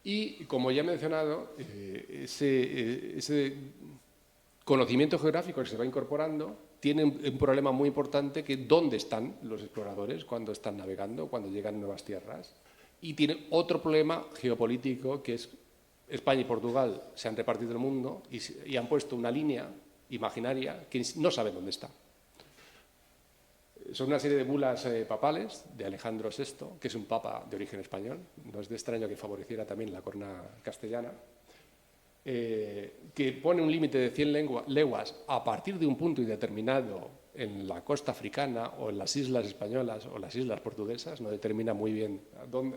Y, como ya he mencionado, ese conocimiento geográfico que se va incorporando tiene un problema muy importante, que dónde están los exploradores cuando están navegando, cuando llegan a nuevas tierras. Y tiene otro problema geopolítico, que es España y Portugal se han repartido el mundo y han puesto una línea imaginaria que no saben dónde está. Son una serie de bulas papales de Alejandro VI, que es un papa de origen español, no es de extraño que favoreciera también la corona castellana, que pone un límite de 100 leguas a partir de un punto indeterminado en la costa africana o en las islas españolas o las islas portuguesas, no determina muy bien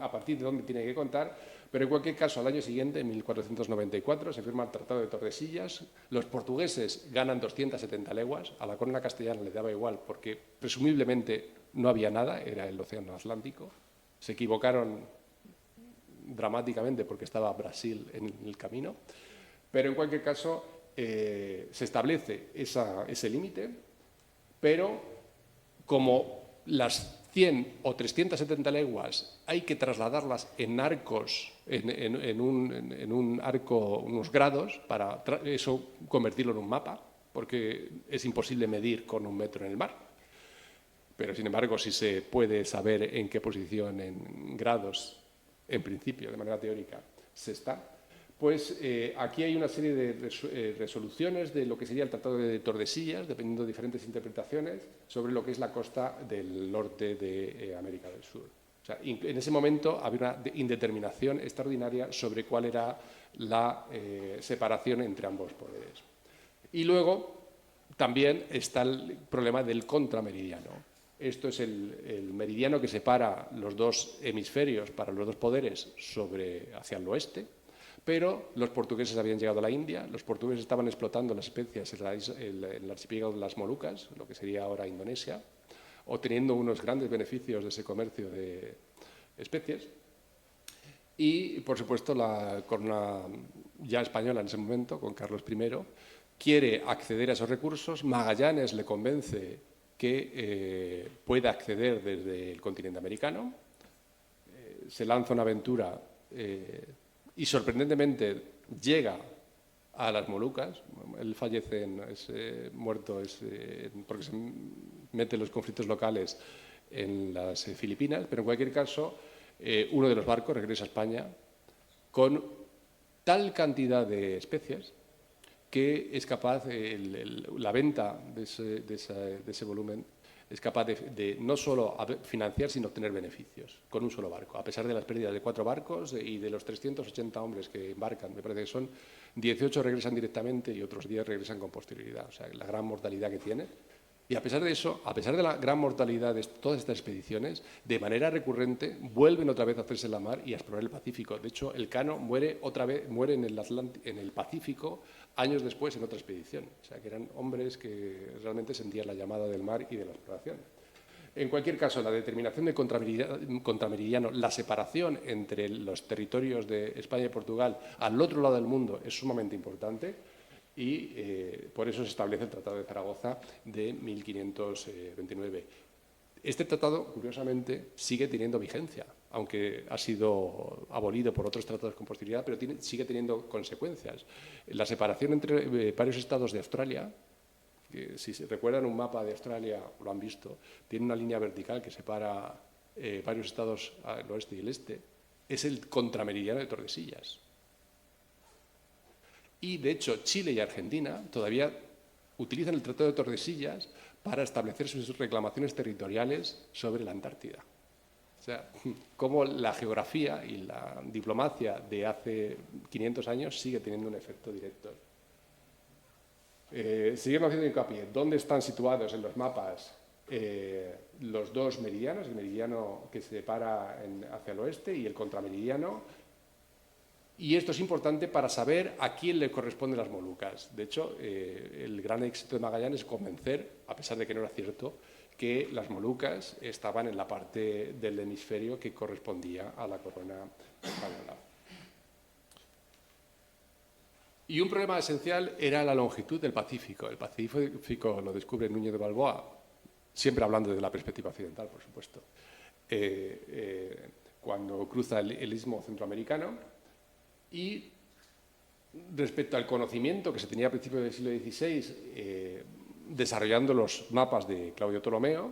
a partir de dónde tiene que contar, pero en cualquier caso, al año siguiente, en 1494, se firma el Tratado de Tordesillas. Los portugueses ganan 270 leguas, a la corona castellana le daba igual porque presumiblemente no había nada, era el océano Atlántico. Se equivocaron dramáticamente porque estaba Brasil en el camino, pero en cualquier caso se establece ese límite, pero como las 100 o 370 leguas hay que trasladarlas en arcos, en un arco, unos grados, para eso convertirlo en un mapa, porque es imposible medir con 1 metro en el mar. Pero, sin embargo, sí se puede saber en qué posición en grados, en principio, de manera teórica, se está. Pues aquí hay una serie de resoluciones de lo que sería el Tratado de Tordesillas, dependiendo de diferentes interpretaciones, sobre lo que es la costa del norte de América del Sur. O sea, en ese momento había una indeterminación extraordinaria sobre cuál era la separación entre ambos poderes. Y luego también está el problema del contrameridiano. Esto es el meridiano que separa los dos hemisferios para los dos poderes hacia el oeste, pero los portugueses habían llegado a la India, los portugueses estaban explotando las especias en el archipiélago de las Molucas, lo que sería ahora Indonesia, obteniendo unos grandes beneficios de ese comercio de especies. Y, por supuesto, la corona ya española en ese momento, con Carlos I, quiere acceder a esos recursos. Magallanes le convence que pueda acceder desde el continente americano. Se lanza una aventura y, sorprendentemente, llega a las Molucas. Él fallece, es muerto porque se mete en los conflictos locales en las Filipinas, pero en cualquier caso, uno de los barcos regresa a España con tal cantidad de especies que es capaz, la venta de ese volumen es capaz de no solo financiar, sino obtener beneficios con un solo barco. A pesar de las pérdidas de 4 barcos y de los 380 hombres que embarcan, me parece que son 18 regresan directamente y otros 10 regresan con posterioridad. O sea, la gran mortalidad que tiene. Y a pesar de eso, a pesar de la gran mortalidad de todas estas expediciones, de manera recurrente vuelven otra vez a hacerse la mar y a explorar el Pacífico. De hecho, Elcano muere en el Pacífico años después en otra expedición. O sea, que eran hombres que realmente sentían la llamada del mar y de la exploración. En cualquier caso, la determinación de contrameridiano, la separación entre los territorios de España y Portugal al otro lado del mundo es sumamente importante. Y por eso se establece el Tratado de Zaragoza de 1529. Este tratado, curiosamente, sigue teniendo vigencia, aunque ha sido abolido por otros tratados con posterioridad, pero sigue teniendo consecuencias. La separación entre varios estados de Australia, que si se recuerdan un mapa de Australia, lo han visto, tiene una línea vertical que separa varios estados al oeste y el este, es el contrameridiano de Tordesillas. Y, de hecho, Chile y Argentina todavía utilizan el Tratado de Tordesillas para establecer sus reclamaciones territoriales sobre la Antártida. O sea, cómo la geografía y la diplomacia de hace 500 años sigue teniendo un efecto directo. Seguimos haciendo hincapié. ¿Dónde están situados en los mapas los dos meridianos? El meridiano que se separa hacia el oeste y el contrameridiano. Y esto es importante para saber a quién le corresponden las Molucas. De hecho, el gran éxito de Magallanes es convencer, a pesar de que no era cierto, que las Molucas estaban en la parte del hemisferio que correspondía a la corona española. Y un problema esencial era la longitud del Pacífico. El Pacífico lo descubre Núñez de Balboa, siempre hablando de la perspectiva occidental, por supuesto, cuando cruza el istmo centroamericano. Y respecto al conocimiento que se tenía a principios del siglo XVI, desarrollando los mapas de Claudio Ptolomeo,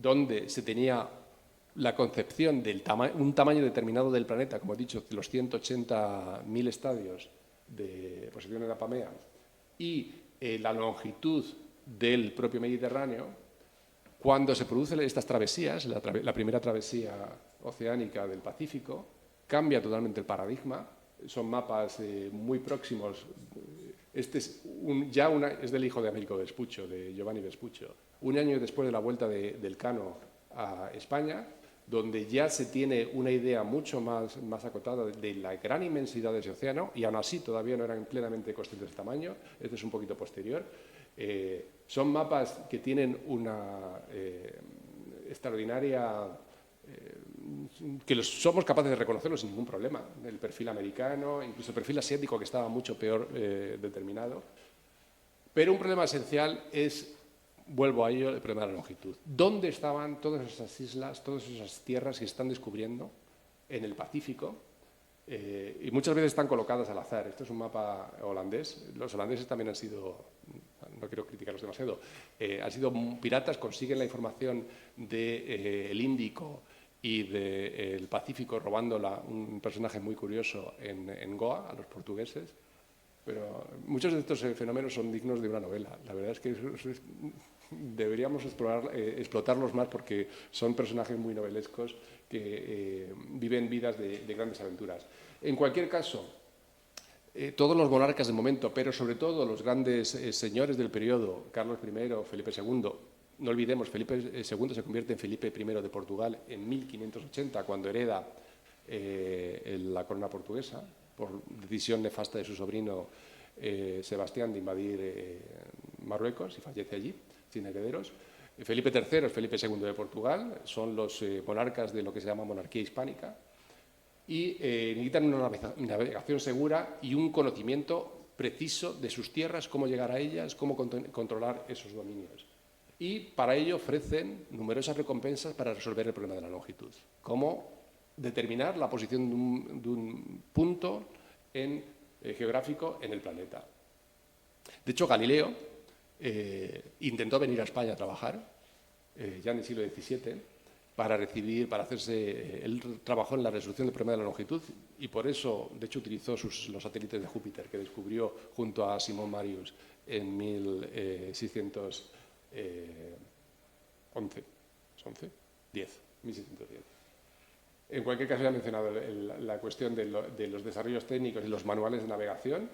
donde se tenía la concepción de un tamaño determinado del planeta, como he dicho, los 180.000 estadios de posición de la Apamea, y la longitud del propio Mediterráneo, cuando se producen estas travesías, la primera travesía oceánica del Pacífico, cambia totalmente el paradigma. Son mapas muy próximos. Este es del hijo de Américo Vespuccio, de Giovanni Vespuccio. Un año después de la vuelta de Elcano a España, donde ya se tiene una idea mucho más acotada de la gran inmensidad de ese océano, y aún así todavía no eran plenamente conscientes del tamaño. Este es un poquito posterior. Son mapas que tienen una extraordinaria... que somos capaces de reconocerlos sin ningún problema. El perfil americano, incluso el perfil asiático, que estaba mucho peor determinado. Pero un problema esencial es, vuelvo a ello, el problema de la longitud. ¿Dónde estaban todas esas islas, todas esas tierras que están descubriendo en el Pacífico? Y muchas veces están colocadas al azar. Esto es un mapa holandés. Los holandeses también han sido, no quiero criticarlos demasiado, han sido piratas, consiguen la información del Índico y del Pacífico robándola, un personaje muy curioso en Goa, a los portugueses. Pero muchos de estos fenómenos son dignos de una novela. La verdad es que deberíamos explotarlos más, porque son personajes muy novelescos que viven vidas de grandes aventuras. En cualquier caso, todos los monarcas del momento, pero sobre todo los grandes señores del periodo, Carlos I, Felipe II, no olvidemos, Felipe II se convierte en Felipe I de Portugal en 1580, cuando hereda la corona portuguesa, por decisión nefasta de su sobrino Sebastián de invadir Marruecos, y fallece allí, sin herederos. Felipe III es Felipe II de Portugal, son los monarcas de lo que se llama monarquía hispánica, y necesitan una navegación segura y un conocimiento preciso de sus tierras, cómo llegar a ellas, cómo controlar esos dominios. Y para ello ofrecen numerosas recompensas para resolver el problema de la longitud, como determinar la posición de un punto geográfico en el planeta. De hecho, Galileo intentó venir a España a trabajar, ya en el siglo XVII, él trabajó en la resolución del problema de la longitud y por eso, de hecho, utilizó los satélites de Júpiter que descubrió junto a Simón Marius en 1610. En cualquier caso, ya he mencionado la cuestión de los desarrollos técnicos y los manuales de navegación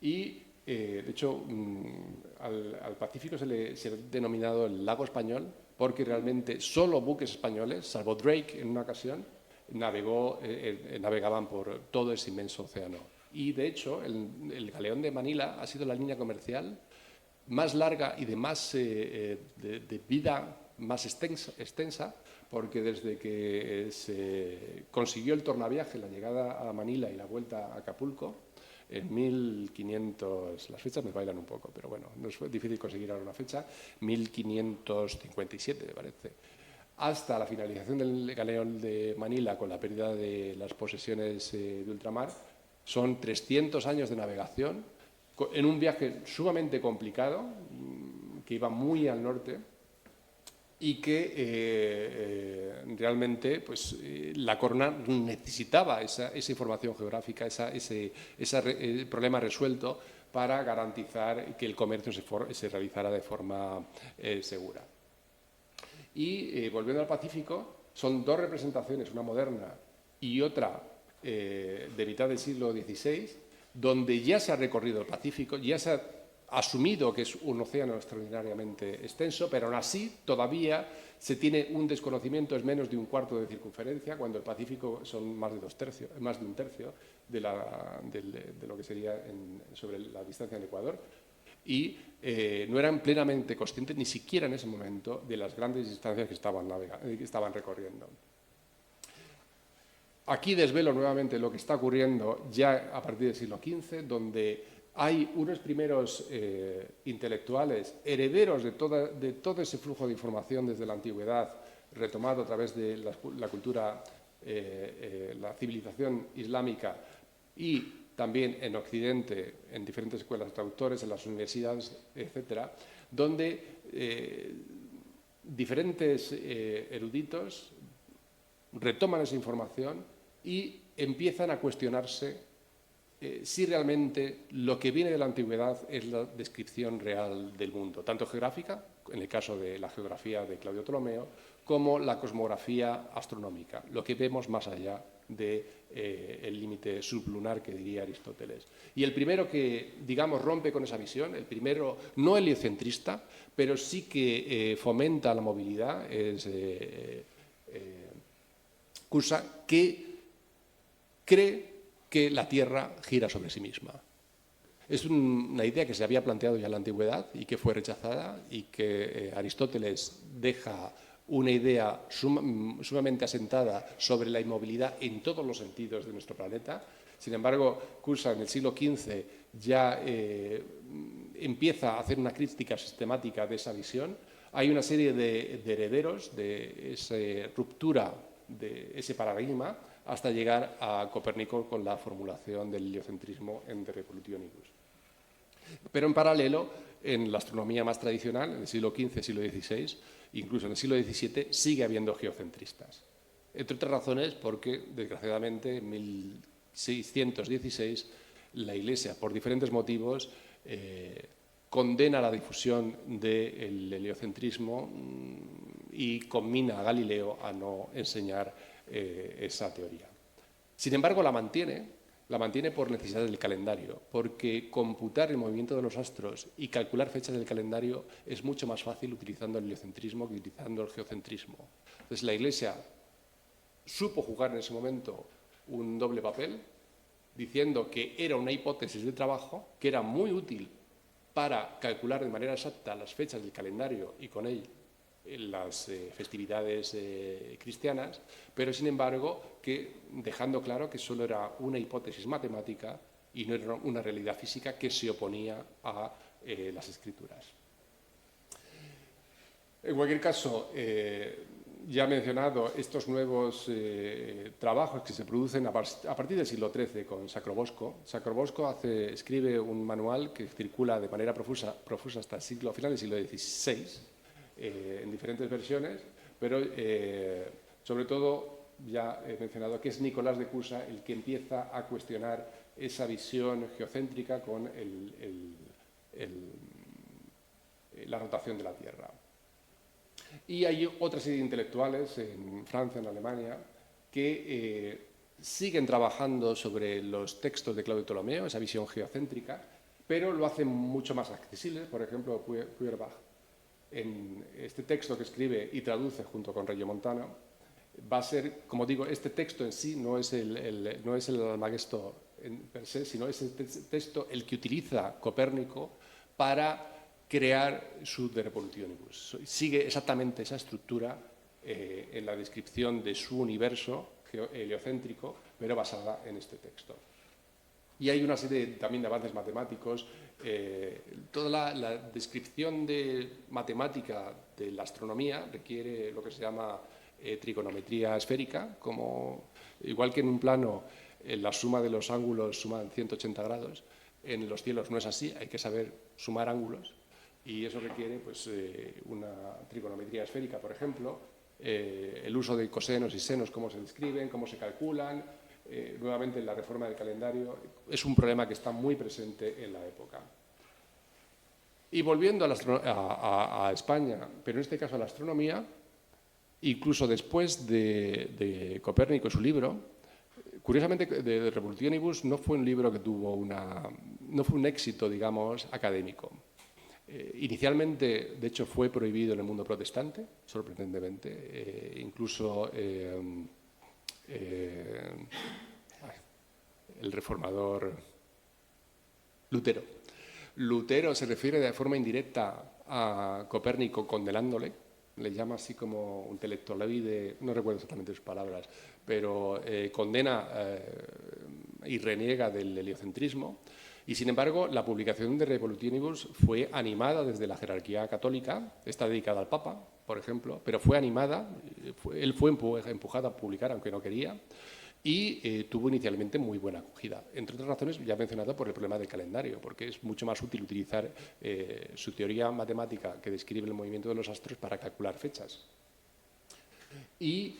y, de hecho, al Pacífico se le ha denominado el lago español porque realmente solo buques españoles, salvo Drake en una ocasión, navegaban por todo ese inmenso océano. Y, de hecho, el galeón de Manila ha sido la línea comercial más larga y de vida más extensa, porque desde que se consiguió el tornaviaje, la llegada a Manila y la vuelta a Acapulco, en 1500, las fechas me bailan un poco, pero bueno, no es difícil conseguir ahora una fecha, 1557 me parece, hasta la finalización del galeón de Manila con la pérdida de las posesiones de ultramar, son 300 años de navegación en un viaje sumamente complicado, que iba muy al norte, y que realmente pues, la corona necesitaba esa información geográfica, ese problema resuelto para garantizar que el comercio se realizara de forma segura. Y volviendo al Pacífico, son dos representaciones, una moderna y otra de mitad del siglo XVI, donde ya se ha recorrido el Pacífico, ya se ha asumido que es un océano extraordinariamente extenso, pero aún así todavía se tiene un desconocimiento, es menos de un cuarto de circunferencia, cuando el Pacífico son más de un tercio de lo que sería sobre la distancia del Ecuador, y no eran plenamente conscientes, ni siquiera en ese momento, de las grandes distancias que estaban recorriendo. Aquí desvelo nuevamente lo que está ocurriendo ya a partir del siglo XV, donde hay unos primeros intelectuales herederos de todo ese flujo de información desde la antigüedad, retomado a través de la cultura, la civilización islámica y también en Occidente, en diferentes escuelas de traductores, en las universidades, etcétera, donde diferentes eruditos retoman esa información y empiezan a cuestionarse si realmente lo que viene de la antigüedad es la descripción real del mundo, tanto geográfica, en el caso de la geografía de Claudio Ptolomeo, como la cosmografía astronómica, lo que vemos más allá del límite sublunar que diría Aristóteles. Y el primero que, digamos, rompe con esa visión, el primero no heliocentrista, pero sí que fomenta la movilidad, es Cusa, que cree que la Tierra gira sobre sí misma. Es una idea que se había planteado ya en la antigüedad y que fue rechazada y que Aristóteles deja una idea sumamente asentada sobre la inmovilidad en todos los sentidos de nuestro planeta. Sin embargo, Cusa en el siglo XV ya empieza a hacer una crítica sistemática de esa visión. Hay una serie de herederos de esa ruptura de ese paradigma hasta llegar a Copérnico con la formulación del heliocentrismo en De Revolutionibus. Pero en paralelo, en la astronomía más tradicional, en el siglo XV, siglo XVI, incluso en el siglo XVII, sigue habiendo geocentristas. Entre otras razones porque, desgraciadamente, en 1616, la Iglesia, por diferentes motivos, condena la difusión del heliocentrismo y conmina a Galileo a no enseñar esa teoría. Sin embargo, la mantiene La mantiene por necesidad del calendario, porque computar el movimiento de los astros y calcular fechas del calendario es mucho más fácil utilizando el heliocentrismo que utilizando el geocentrismo. Entonces, la Iglesia supo jugar en ese momento un doble papel, diciendo que era una hipótesis de trabajo que era muy útil para calcular de manera exacta las fechas del calendario y con ello las festividades cristianas, pero sin embargo dejando claro que solo era una hipótesis matemática y no era una realidad física que se oponía a las escrituras. En cualquier caso, ya he mencionado estos nuevos trabajos que se producen a partir del siglo XIII con Sacrobosco. Sacrobosco escribe un manual que circula de manera profusa hasta el final del siglo XVI, en diferentes versiones, pero sobre todo ya he mencionado que es Nicolás de Cusa el que empieza a cuestionar esa visión geocéntrica con la rotación de la Tierra. Y hay otra serie de intelectuales en Francia, en Alemania, que siguen trabajando sobre los textos de Claudio Ptolomeo, esa visión geocéntrica, pero lo hacen mucho más accesible. Por ejemplo, Feuerbach, en este texto que escribe y traduce junto con Regiomontano, va a ser, como digo, este texto en sí no es el Almagesto per se, sino es este texto el que utiliza Copérnico para crear su De Revolutionibus. Sigue exactamente esa estructura en la descripción de su universo heliocéntrico, pero basada en este texto. Y hay una serie también de avances matemáticos. Toda la descripción matemática de la astronomía requiere lo que se llama trigonometría esférica, igual que en un plano la suma de los ángulos suman 180 grados, en los cielos no es así, hay que saber sumar ángulos y eso requiere pues, una trigonometría esférica, por ejemplo, el uso de cosenos y senos, cómo se describen, cómo se calculan. Nuevamente, la reforma del calendario es un problema que está muy presente en la época. Y volviendo a España, pero en este caso a la astronomía, incluso después de Copérnico y su libro, curiosamente, De Revolutionibus no fue un libro que no fue un éxito, digamos, académico. Inicialmente, de hecho, fue prohibido en el mundo protestante, sorprendentemente, incluso el reformador Lutero. Lutero se refiere de forma indirecta a Copérnico condenándole, le llama así como un intelectualoide, no recuerdo exactamente sus palabras, pero condena y reniega del heliocentrismo. Y, sin embargo, la publicación de Revolutionibus fue animada desde la jerarquía católica, está dedicada al Papa, por ejemplo, pero fue animada, él fue empujado a publicar, aunque no quería, y tuvo inicialmente muy buena acogida. Entre otras razones, ya he mencionado por el problema del calendario, porque es mucho más útil utilizar su teoría matemática que describe el movimiento de los astros para calcular fechas. Y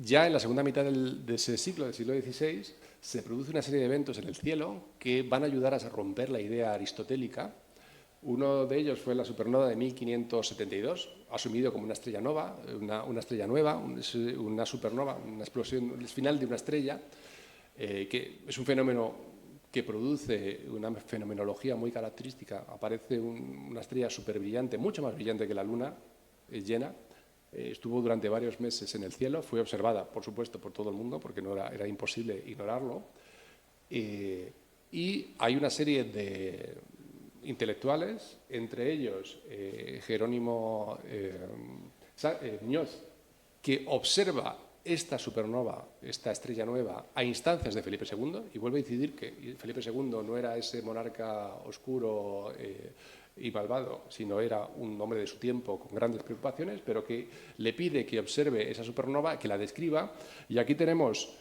ya en la segunda mitad de ese siglo, del siglo XVI, se produce una serie de eventos en el cielo que van a ayudar a romper la idea aristotélica. Uno de ellos fue la supernova de 1572, asumido como una estrella nueva, una supernova, una explosión, el final de una estrella, que es un fenómeno que produce una fenomenología muy característica. Aparece una estrella superbrillante, mucho más brillante que la luna llena. Estuvo durante varios meses en el cielo, fue observada, por supuesto, por todo el mundo, porque era imposible ignorarlo. Y hay una serie de intelectuales, entre ellos Jerónimo Muñoz, que observa esta supernova, esta estrella nueva, a instancias de Felipe II, y vuelve a incidir que Felipe II no era ese monarca oscuro y malvado, sino era un hombre de su tiempo con grandes preocupaciones, pero que le pide que observe esa supernova, que la describa, y aquí tenemos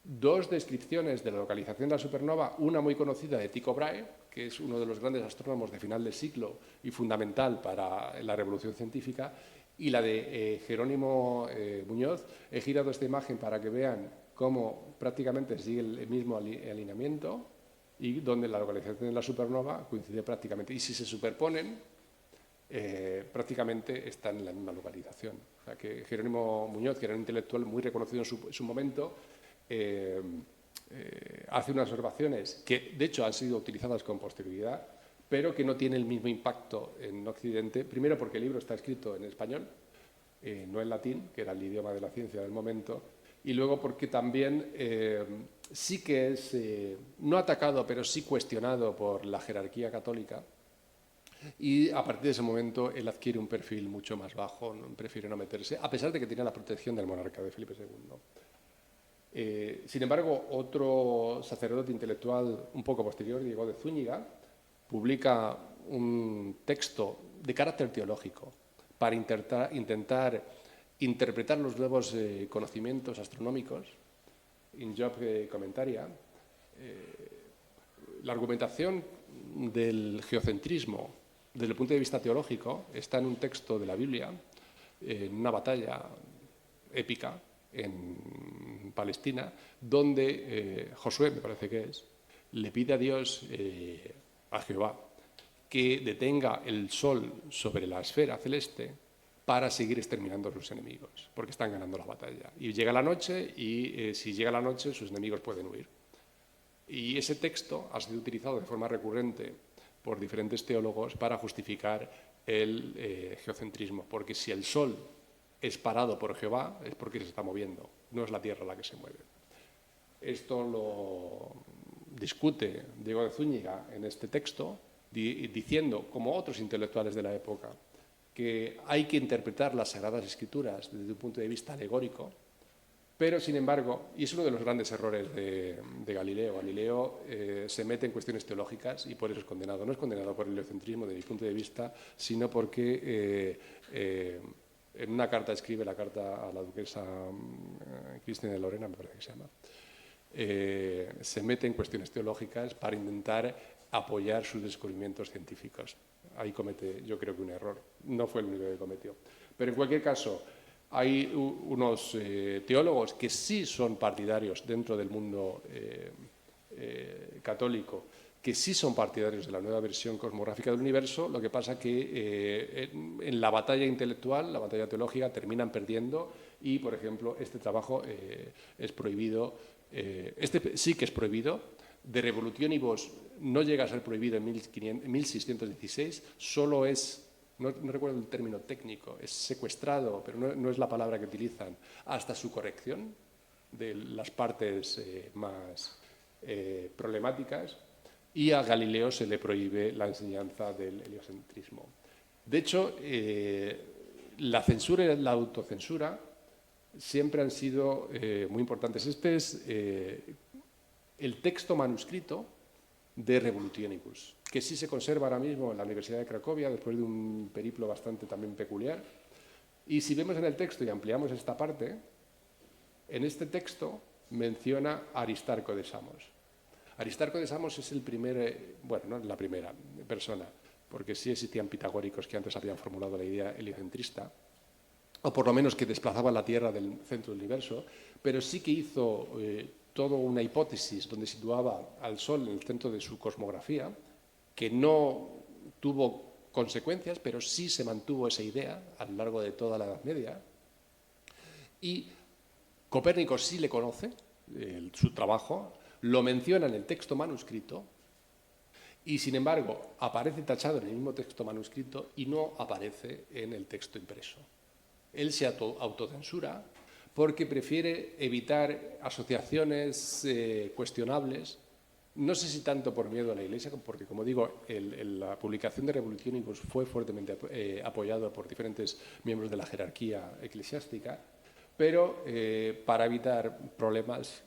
dos descripciones de la localización de la supernova, una muy conocida de Tycho Brahe, que es uno de los grandes astrónomos de final del siglo y fundamental para la revolución científica, y la de Jerónimo Muñoz. He girado esta imagen para que vean cómo prácticamente sigue el mismo alineamiento y donde la localización de la supernova coincide prácticamente. Y si se superponen, prácticamente están en la misma localización. O sea que Jerónimo Muñoz, que era un intelectual muy reconocido en su momento, hace unas observaciones que, de hecho, han sido utilizadas con posterioridad, pero que no tienen el mismo impacto en Occidente. Primero, porque el libro está escrito en español, no en latín, que era el idioma de la ciencia del momento, y luego porque también sí que es, no atacado, pero sí cuestionado por la jerarquía católica, y a partir de ese momento él adquiere un perfil mucho más bajo, prefiere no meterse, a pesar de que tiene la protección del monarca, de Felipe II. Sin embargo, otro sacerdote intelectual un poco posterior, Diego de Zúñiga, publica un texto de carácter teológico para intentar interpretar los nuevos conocimientos astronómicos, In Job Commentaria. La argumentación del geocentrismo desde el punto de vista teológico está en un texto de la Biblia, en una batalla épica en Palestina, donde Josué, me parece que es, le pide a Dios, a Jehová, que detenga el sol sobre la esfera celeste para seguir exterminando a sus enemigos, porque están ganando la batalla. Y llega la noche y si llega la noche sus enemigos pueden huir. Y ese texto ha sido utilizado de forma recurrente por diferentes teólogos para justificar el geocentrismo, porque si el sol es parado por Jehová es porque se está moviendo, no es la tierra la que se mueve. Esto lo discute Diego de Zúñiga en este texto, diciendo, como otros intelectuales de la época, que hay que interpretar las Sagradas Escrituras desde un punto de vista alegórico, pero, sin embargo, y es uno de los grandes errores de Galileo, Galileo se mete en cuestiones teológicas y por eso es condenado. No es condenado por el heliocentrismo, de mi punto de vista, sino porque en una carta escribe, la carta a la duquesa Cristina de Lorena, me parece que se llama, se mete en cuestiones teológicas para intentar apoyar sus descubrimientos científicos. Ahí comete, yo creo que un error. No fue el único que cometió. Pero en cualquier caso, hay unos teólogos que sí son partidarios dentro del mundo católico, que sí son partidarios de la nueva versión cosmográfica del universo. Lo que pasa que en la batalla intelectual, la batalla teológica, terminan perdiendo y, por ejemplo, este trabajo es prohibido. Este sí que es prohibido. De Revolutionibus no llega a ser prohibido en 1616, solo es, no recuerdo el término técnico, es secuestrado, pero no es la palabra que utilizan, hasta su corrección de las partes más problemáticas, y a Galileo se le prohíbe la enseñanza del heliocentrismo. De hecho, la censura y la autocensura siempre han sido muy importantes. Este es el texto manuscrito de Revolutionibus, que sí se conserva ahora mismo en la Universidad de Cracovia, después de un periplo bastante también peculiar. Y si vemos en el texto y ampliamos esta parte, en este texto menciona a Aristarco de Samos. Aristarco de Samos es el primer, bueno, no es la primera persona, porque sí existían pitagóricos que antes habían formulado la idea heliocentrista, o por lo menos que desplazaban la Tierra del centro del universo, pero sí que hizo toda una hipótesis donde situaba al Sol en el centro de su cosmografía, que no tuvo consecuencias, pero sí se mantuvo esa idea a lo largo de toda la Edad Media. Y Copérnico sí le conoce, su trabajo, lo menciona en el texto manuscrito y, sin embargo, aparece tachado en el mismo texto manuscrito y no aparece en el texto impreso. Él se autocensura porque prefiere evitar asociaciones cuestionables, no sé si tanto por miedo a la Iglesia, porque, como digo, la publicación de Revolutionibus fue fuertemente apoyada por diferentes miembros de la jerarquía eclesiástica, pero para evitar problemas,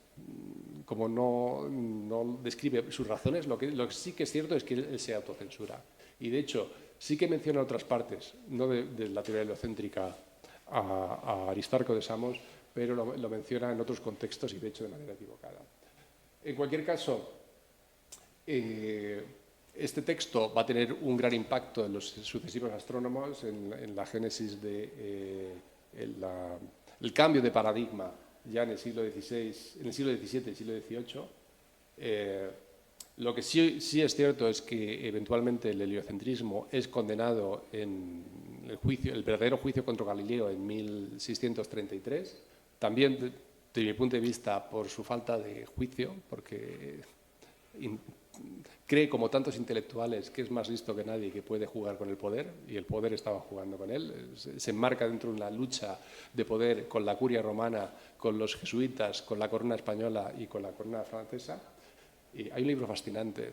como no describe sus razones, lo que sí que es cierto es que él se autocensura. Y, de hecho, sí que menciona otras partes, no de la teoría heliocéntrica a Aristarco de Samos, pero lo menciona en otros contextos y, de hecho, de manera equivocada. En cualquier caso, este texto va a tener un gran impacto en los sucesivos astrónomos, en la génesis el cambio de paradigma ya en el siglo XVI, en el siglo XVII y siglo XVIII. Lo que sí es cierto es que eventualmente el heliocentrismo es condenado en el verdadero juicio contra Galileo en 1633, también desde mi punto de vista, por su falta de juicio, porque cree, como tantos intelectuales, que es más listo que nadie y que puede jugar con el poder, y el poder estaba jugando con él. Se enmarca dentro de una lucha de poder con la curia romana, con los jesuitas, con la corona española y con la corona francesa. Y hay un libro fascinante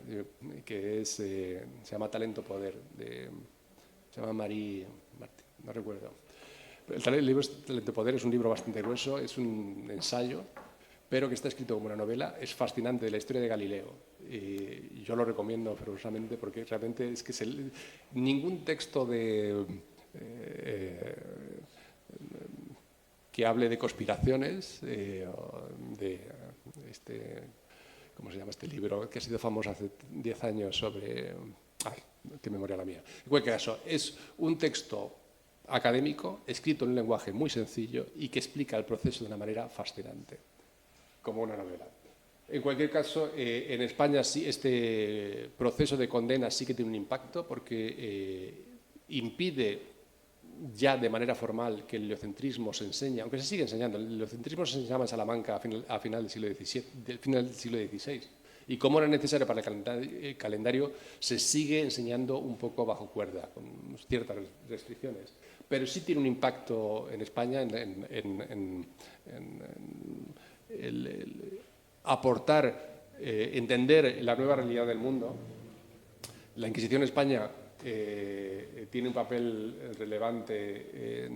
que se llama Talento Poder, se llama Marie Martín, no recuerdo. El libro Talento Poder es un libro bastante grueso, es un ensayo, pero que está escrito como una novela, es fascinante, de la historia de Galileo. Y yo lo recomiendo fervorosamente porque realmente es que ningún texto que hable de conspiraciones, ¿cómo se llama este libro? Que ha sido famoso hace 10 años sobre... ¡Ay, qué memoria la mía! En cualquier caso, es un texto académico, escrito en un lenguaje muy sencillo y que explica el proceso de una manera fascinante, como una novela. En cualquier caso, en España sí, este proceso de condena sí que tiene un impacto porque impide ya de manera formal que el heliocentrismo se enseña, aunque se sigue enseñando. El heliocentrismo se enseñaba en Salamanca a final del siglo XVI. Y como era necesario para el calendario, se sigue enseñando un poco bajo cuerda, con ciertas restricciones. Pero sí tiene un impacto en España en aportar, entender la nueva realidad del mundo. La Inquisición en España tiene un papel relevante.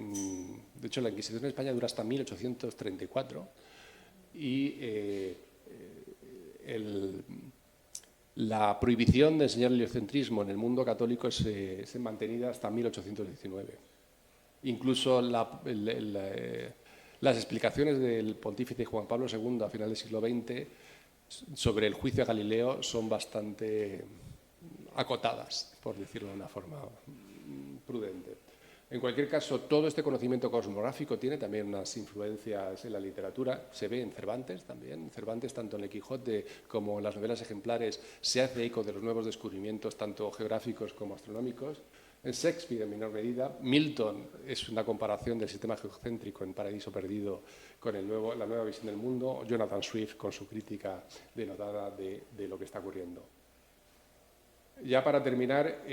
De hecho, la Inquisición en España dura hasta 1834 y la prohibición de enseñar el heliocentrismo en el mundo católico es mantenida hasta 1819. Incluso las explicaciones del pontífice Juan Pablo II a final del siglo XX sobre el juicio a Galileo son bastante acotadas, por decirlo de una forma prudente. En cualquier caso, todo este conocimiento cosmográfico tiene también unas influencias en la literatura. Se ve en Cervantes también. Cervantes, tanto en El Quijote como en las novelas ejemplares, se hace eco de los nuevos descubrimientos, tanto geográficos como astronómicos. En Shakespeare, en menor medida. Milton es una comparación del sistema geocéntrico en Paraíso Perdido con la nueva visión del mundo. Jonathan Swift con su crítica denotada de lo que está ocurriendo. Ya para terminar,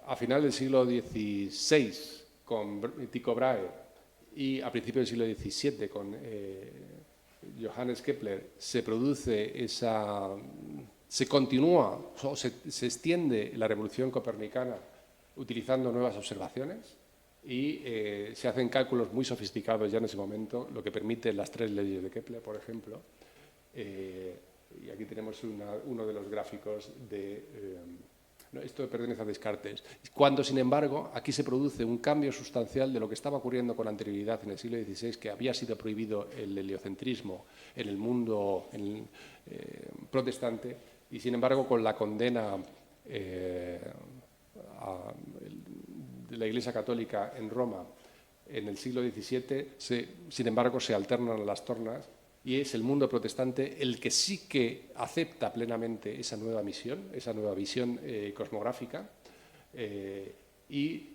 a final del siglo XVI, con Tycho Brahe, y a principios del siglo XVII, con Johannes Kepler, se continúa, o se extiende la revolución copernicana utilizando nuevas observaciones y se hacen cálculos muy sofisticados ya en ese momento, lo que permite las 3 leyes de Kepler, por ejemplo. Y aquí tenemos uno de los gráficos esto pertenece a Descartes. Cuando, sin embargo, aquí se produce un cambio sustancial de lo que estaba ocurriendo con anterioridad en el siglo XVI, que había sido prohibido el heliocentrismo en el mundo protestante, y, sin embargo, con la condena de la Iglesia Católica en Roma en el siglo XVII, sin embargo, se alternan las tornas. Y es el mundo protestante el que sí que acepta plenamente esa nueva misión, esa nueva visión cosmográfica, y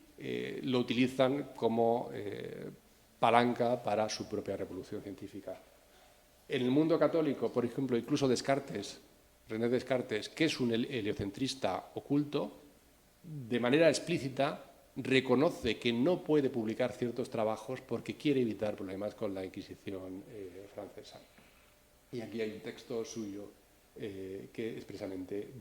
lo utilizan como palanca para su propia revolución científica. En el mundo católico, por ejemplo, incluso Descartes, René Descartes, que es un heliocentrista oculto, de manera explícita reconoce que no puede publicar ciertos trabajos porque quiere evitar problemas con la Inquisición francesa. Y aquí hay un texto suyo que expresamente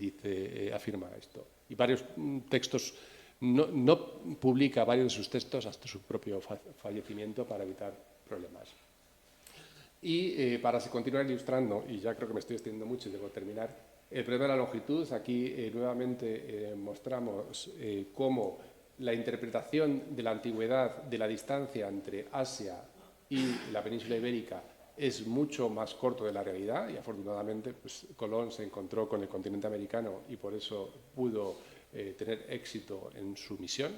afirma esto. Y varios textos, no publica varios de sus textos hasta su propio fallecimiento para evitar problemas. Y para continuar ilustrando, y ya creo que me estoy extendiendo mucho y debo terminar, el problema de la longitud. Aquí nuevamente mostramos cómo la interpretación de la antigüedad de la distancia entre Asia y la península ibérica es mucho más corto de la realidad, y afortunadamente pues, Colón se encontró con el continente americano y por eso pudo tener éxito en su misión.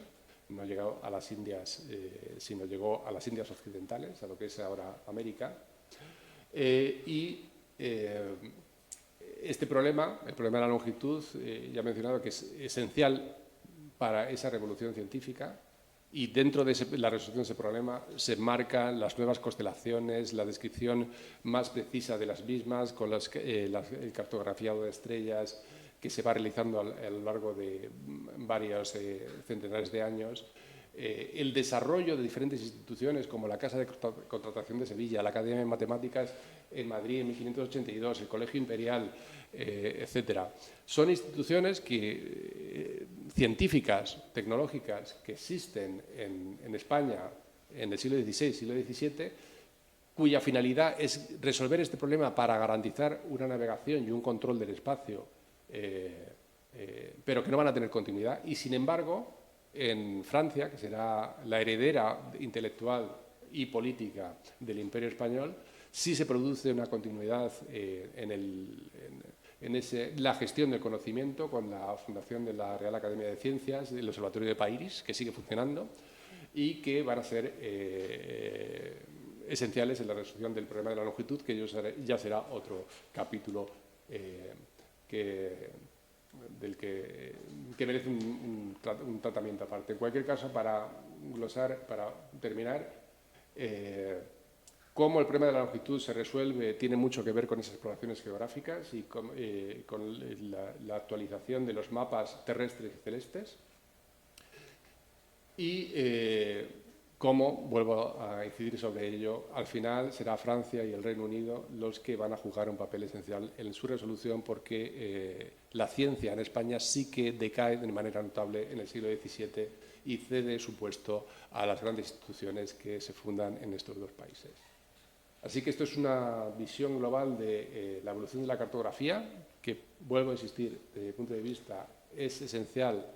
No llegó a las Indias, sino llegó a las Indias occidentales, a lo que es ahora América. Este problema, el problema de la longitud, ya he mencionado que es esencial para esa revolución científica, Y dentro de la resolución de ese problema se marcan las nuevas constelaciones, la descripción más precisa de las mismas, con el cartografiado de estrellas que se va realizando a lo largo de varios centenares de años. El desarrollo de diferentes instituciones como la Casa de Contratación de Sevilla, la Academia de Matemáticas en Madrid en 1582, el Colegio Imperial, etcétera. Son instituciones científicas, tecnológicas, que existen en España en el siglo XVI, siglo XVII, cuya finalidad es resolver este problema para garantizar una navegación y un control del espacio, pero que no van a tener continuidad. Y, sin embargo, en Francia, que será la heredera intelectual y política del Imperio Español, sí se produce una continuidad en la gestión del conocimiento con la fundación de la Real Academia de Ciencias, del Observatorio de París, que sigue funcionando y que van a ser esenciales en la resolución del problema de la longitud, que ya será otro capítulo que merece un tratamiento aparte. En cualquier caso, para glosar, para terminar, cómo el problema de la longitud se resuelve tiene mucho que ver con esas exploraciones geográficas y con la actualización de los mapas terrestres y celestes. Y cómo, vuelvo a incidir sobre ello, al final será Francia y el Reino Unido los que van a jugar un papel esencial en su resolución, porque la ciencia en España sí que decae de manera notable en el siglo XVII y cede su puesto a las grandes instituciones que se fundan en estos dos países. Así que esto es una visión global de la evolución de la cartografía, que, vuelvo a insistir, desde mi punto de vista, es esencial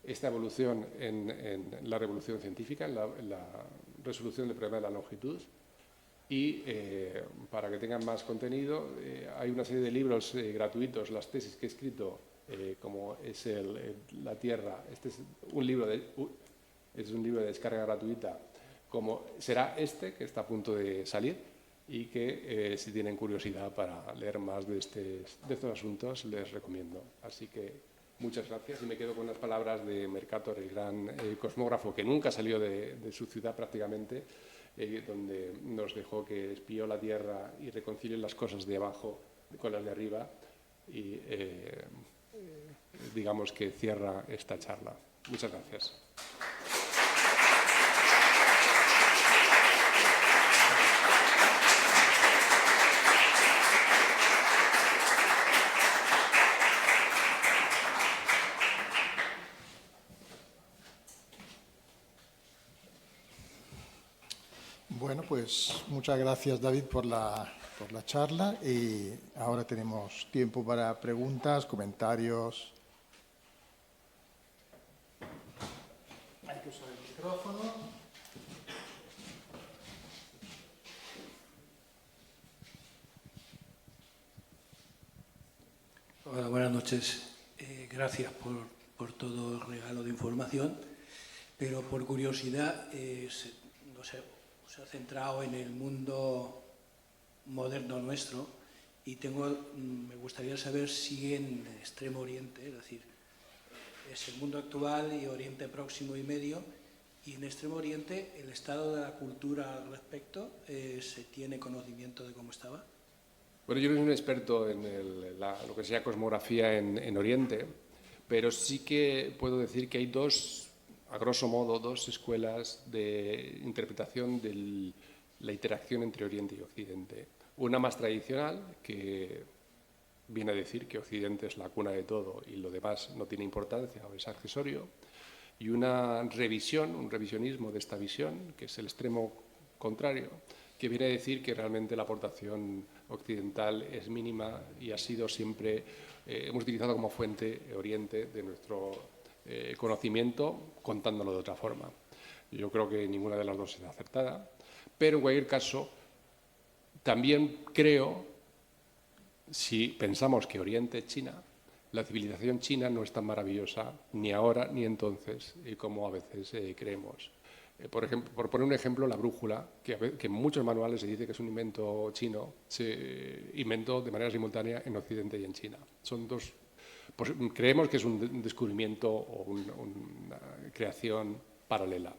esta evolución en la revolución científica, en la resolución del problema de la longitud. Y para que tengan más contenido, hay una serie de libros gratuitos, las tesis que he escrito, como es La Tierra. Este es un libro de descarga gratuita, como será este, que está a punto de salir, y que si tienen curiosidad para leer más de estos asuntos, les recomiendo. Así que muchas gracias, y me quedo con las palabras de Mercator, el gran cosmógrafo que nunca salió de su ciudad prácticamente, donde nos dejó que espió la Tierra y reconcilie las cosas de abajo con las de arriba, y digamos que cierra esta charla. Muchas gracias. Bueno, pues muchas gracias, David, por la charla, y ahora tenemos tiempo para preguntas, comentarios. Hay que usar el micrófono. Hola, buenas noches. Gracias por todo el regalo de información, pero por curiosidad, no sé, se ha centrado en el mundo moderno nuestro, y me gustaría saber si en Extremo Oriente, es decir, es el mundo actual y Oriente Próximo y Medio, y en Extremo Oriente el estado de la cultura al respecto, ¿se tiene conocimiento de cómo estaba? Bueno, yo no soy un experto en lo que sea cosmografía en Oriente, pero sí que puedo decir que hay a grosso modo, dos escuelas de interpretación de la interacción entre Oriente y Occidente. Una más tradicional, que viene a decir que Occidente es la cuna de todo y lo demás no tiene importancia o es accesorio, y una revisión, un revisionismo de esta visión, que es el extremo contrario, que viene a decir que realmente la aportación occidental es mínima y ha sido siempre, hemos utilizado como fuente Oriente de nuestro conocimiento, contándolo de otra forma. Yo creo que ninguna de las dos es acertada, pero en cualquier caso también creo, si pensamos que Oriente es China, la civilización china no es tan maravillosa ni ahora ni entonces como a veces creemos. Por ejemplo, por poner un ejemplo, la brújula, que en muchos manuales se dice que es un invento chino, se inventó de manera simultánea en Occidente y en China. Son dos. Pues creemos que es un descubrimiento o una creación paralela.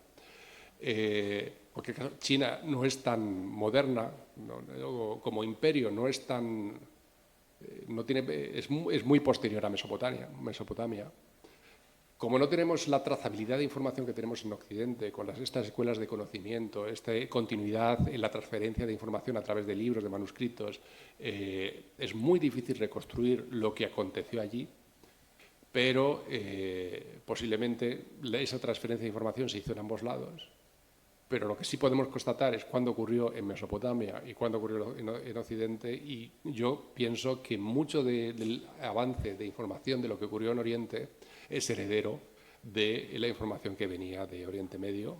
porque claro, China no es tan moderna, como imperio no es tan, es muy posterior a Mesopotamia. Como no tenemos la trazabilidad de información que tenemos en Occidente, con estas escuelas de conocimiento, esta continuidad en la transferencia de información a través de libros, de manuscritos, es muy difícil reconstruir lo que aconteció allí, pero posiblemente esa transferencia de información se hizo en ambos lados. Pero lo que sí podemos constatar es cuándo ocurrió en Mesopotamia y cuándo ocurrió en Occidente, y yo pienso que mucho del avance de información de lo que ocurrió en Oriente es heredero de la información que venía de Oriente Medio,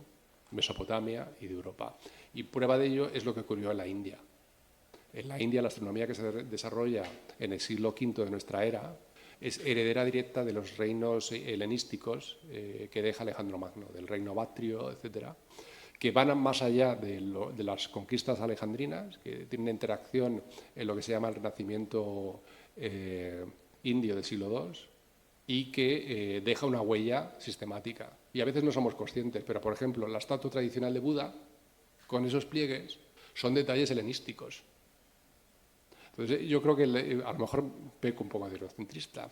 Mesopotamia y de Europa. Y prueba de ello es lo que ocurrió en la India. En la India, la astronomía que se desarrolla en el siglo V de nuestra era es heredera directa de los reinos helenísticos que deja Alejandro Magno, del reino bactrio, etcétera, que van más allá de las conquistas alejandrinas, que tienen interacción en lo que se llama el Renacimiento indio del siglo II, y que deja una huella sistemática. Y a veces no somos conscientes, pero, por ejemplo, la estatua tradicional de Buda, con esos pliegues, son detalles helenísticos. Entonces, yo creo que a lo mejor peco un poco de eurocentrista,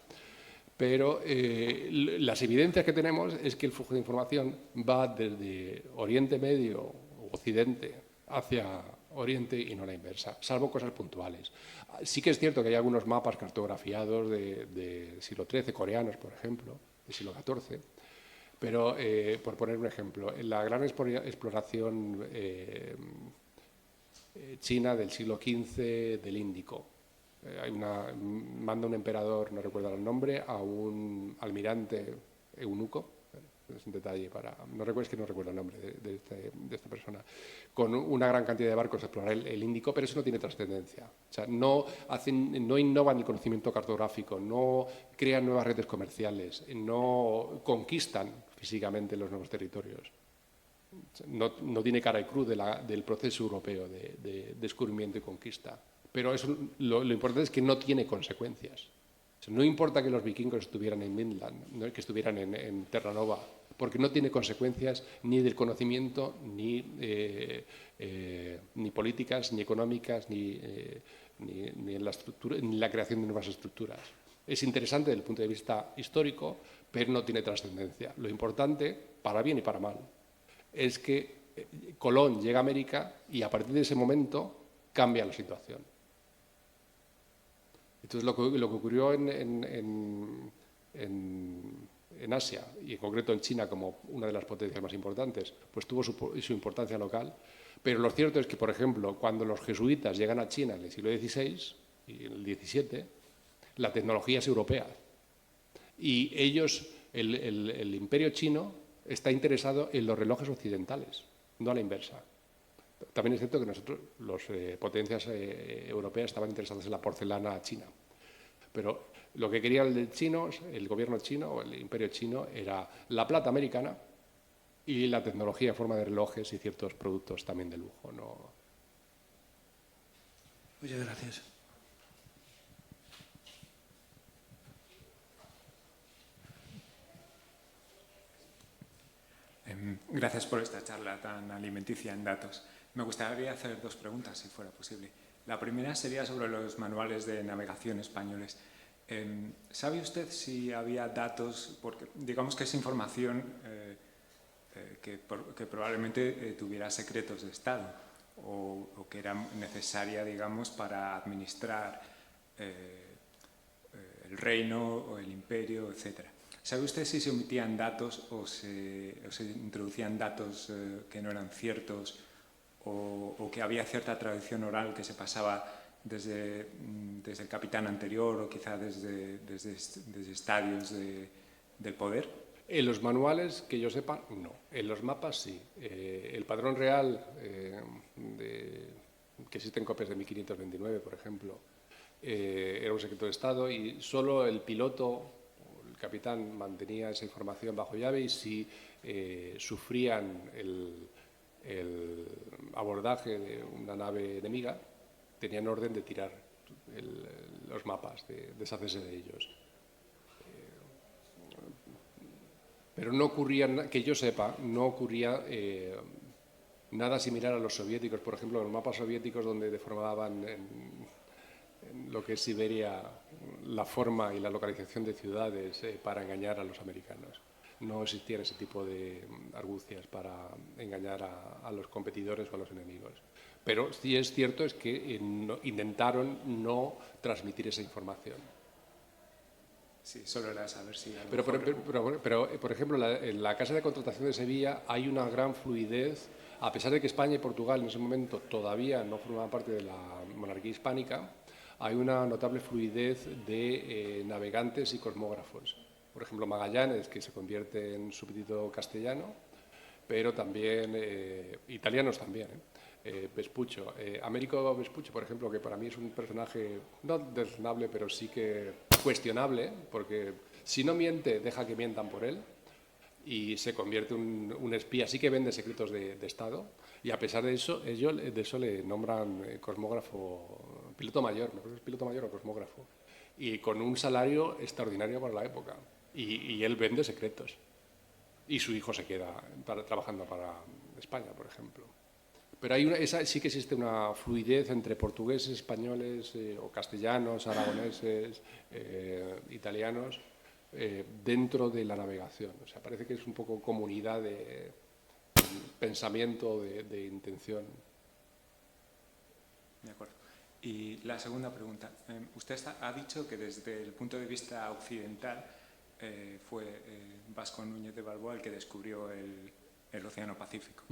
pero las evidencias que tenemos es que el flujo de información va desde Oriente Medio, Occidente, hacia Oriente y no la inversa, salvo cosas puntuales. Sí que es cierto que hay algunos mapas cartografiados de siglo XIII, coreanos, por ejemplo, del siglo XIV, pero, por poner un ejemplo, en la gran exploración china del siglo XV del Índico, manda un emperador, no recuerdo el nombre, a un almirante eunuco, es un detalle no recuerdo el nombre de esta persona, con una gran cantidad de barcos a explorar el Índico, pero eso no tiene trascendencia. O sea, no innovan el conocimiento cartográfico, no crean nuevas redes comerciales, no conquistan físicamente los nuevos territorios. No tiene cara y cruz del proceso europeo de descubrimiento y conquista. Pero eso, lo importante es que no tiene consecuencias. O sea, no importa que los vikingos estuvieran en Midland, que estuvieran en Terranova, porque no tiene consecuencias ni del conocimiento, ni políticas, ni económicas, ni en la estructura, ni la creación de nuevas estructuras. Es interesante desde el punto de vista histórico, pero no tiene trascendencia. Lo importante, para bien y para mal, es que Colón llega a América y a partir de ese momento cambia la situación. Entonces, lo que ocurrió en Asia, y en concreto en China como una de las potencias más importantes, pues tuvo su importancia local. Pero lo cierto es que, por ejemplo, cuando los jesuitas llegan a China en el siglo XVI y en el XVII, la tecnología es europea. Y ellos, el imperio chino, está interesado en los relojes occidentales, no a la inversa. También es cierto que nosotros, las potencias europeas, estaban interesadas en la porcelana china. Pero lo que quería el gobierno chino o el imperio chino era la plata americana y la tecnología en forma de relojes y ciertos productos también de lujo, ¿no? Muchas gracias. Gracias por esta charla tan alimenticia en datos. Me gustaría hacer dos preguntas, si fuera posible. La primera sería sobre los manuales de navegación españoles. ¿Sabe usted si había datos, porque digamos que es información que probablemente tuviera secretos de Estado o que era necesaria, digamos, para administrar el reino o el imperio, etcétera? ¿Sabe usted si se omitían datos o se introducían datos que no eran ciertos o que había cierta tradición oral que se pasaba desde el capitán anterior o quizá desde estadios del poder? En los manuales, que yo sepa, no. En los mapas, sí. El padrón real, que existen copias de 1529, por ejemplo, era un secreto de Estado y solo el piloto, el capitán, mantenía esa información bajo llave y si sufrían el abordaje de una nave enemiga, tenían orden de tirar los mapas, de deshacerse de ellos. Pero no ocurría, que yo sepa, no ocurría nada similar a los soviéticos, por ejemplo, los mapas soviéticos donde deformaban en lo que es Siberia la forma y la localización de ciudades para engañar a los americanos. No existían ese tipo de argucias para engañar a los competidores o a los enemigos. Pero sí es cierto es que intentaron no transmitir esa información. Sí, solo era saber si... Pero, por ejemplo, en la Casa de Contratación de Sevilla hay una gran fluidez, a pesar de que España y Portugal en ese momento todavía no formaban parte de la monarquía hispánica, hay una notable fluidez de navegantes y cosmógrafos. Por ejemplo, Magallanes, que se convierte en súbdito castellano, pero también italianos también. Vespuccio, Américo Vespuccio, por ejemplo, que para mí es un personaje no desdeñable, pero sí que cuestionable, porque si no miente, deja que mientan por él y se convierte en un espía, sí que vende secretos de Estado, y a pesar de eso, ellos de eso le nombran cosmógrafo, piloto mayor, no sé si es piloto mayor o cosmógrafo, y con un salario extraordinario para la época, y él vende secretos, y su hijo se queda trabajando para España, por ejemplo. Pero sí que existe una fluidez entre portugueses, españoles o castellanos, aragoneses, italianos, dentro de la navegación. O sea, parece que es un poco comunidad de pensamiento, de intención. De acuerdo. Y la segunda pregunta. Usted ha dicho que desde el punto de vista occidental fue Vasco Núñez de Balboa el que descubrió el Océano Pacífico.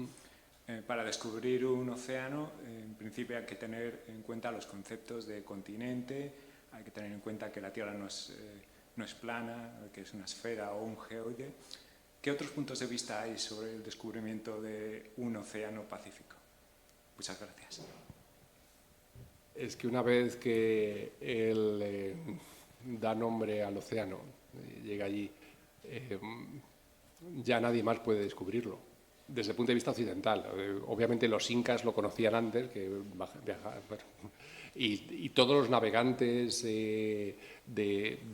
Para descubrir un océano, en principio hay que tener en cuenta los conceptos de continente, hay que tener en cuenta que la Tierra no es plana, que es una esfera o un geoide. ¿Qué otros puntos de vista hay sobre el descubrimiento de un océano Pacífico? Muchas gracias. Es que una vez que él da nombre al océano, llega allí, ya nadie más puede descubrirlo. Desde el punto de vista occidental. Obviamente los incas lo conocían antes, que viajaban, y todos los navegantes de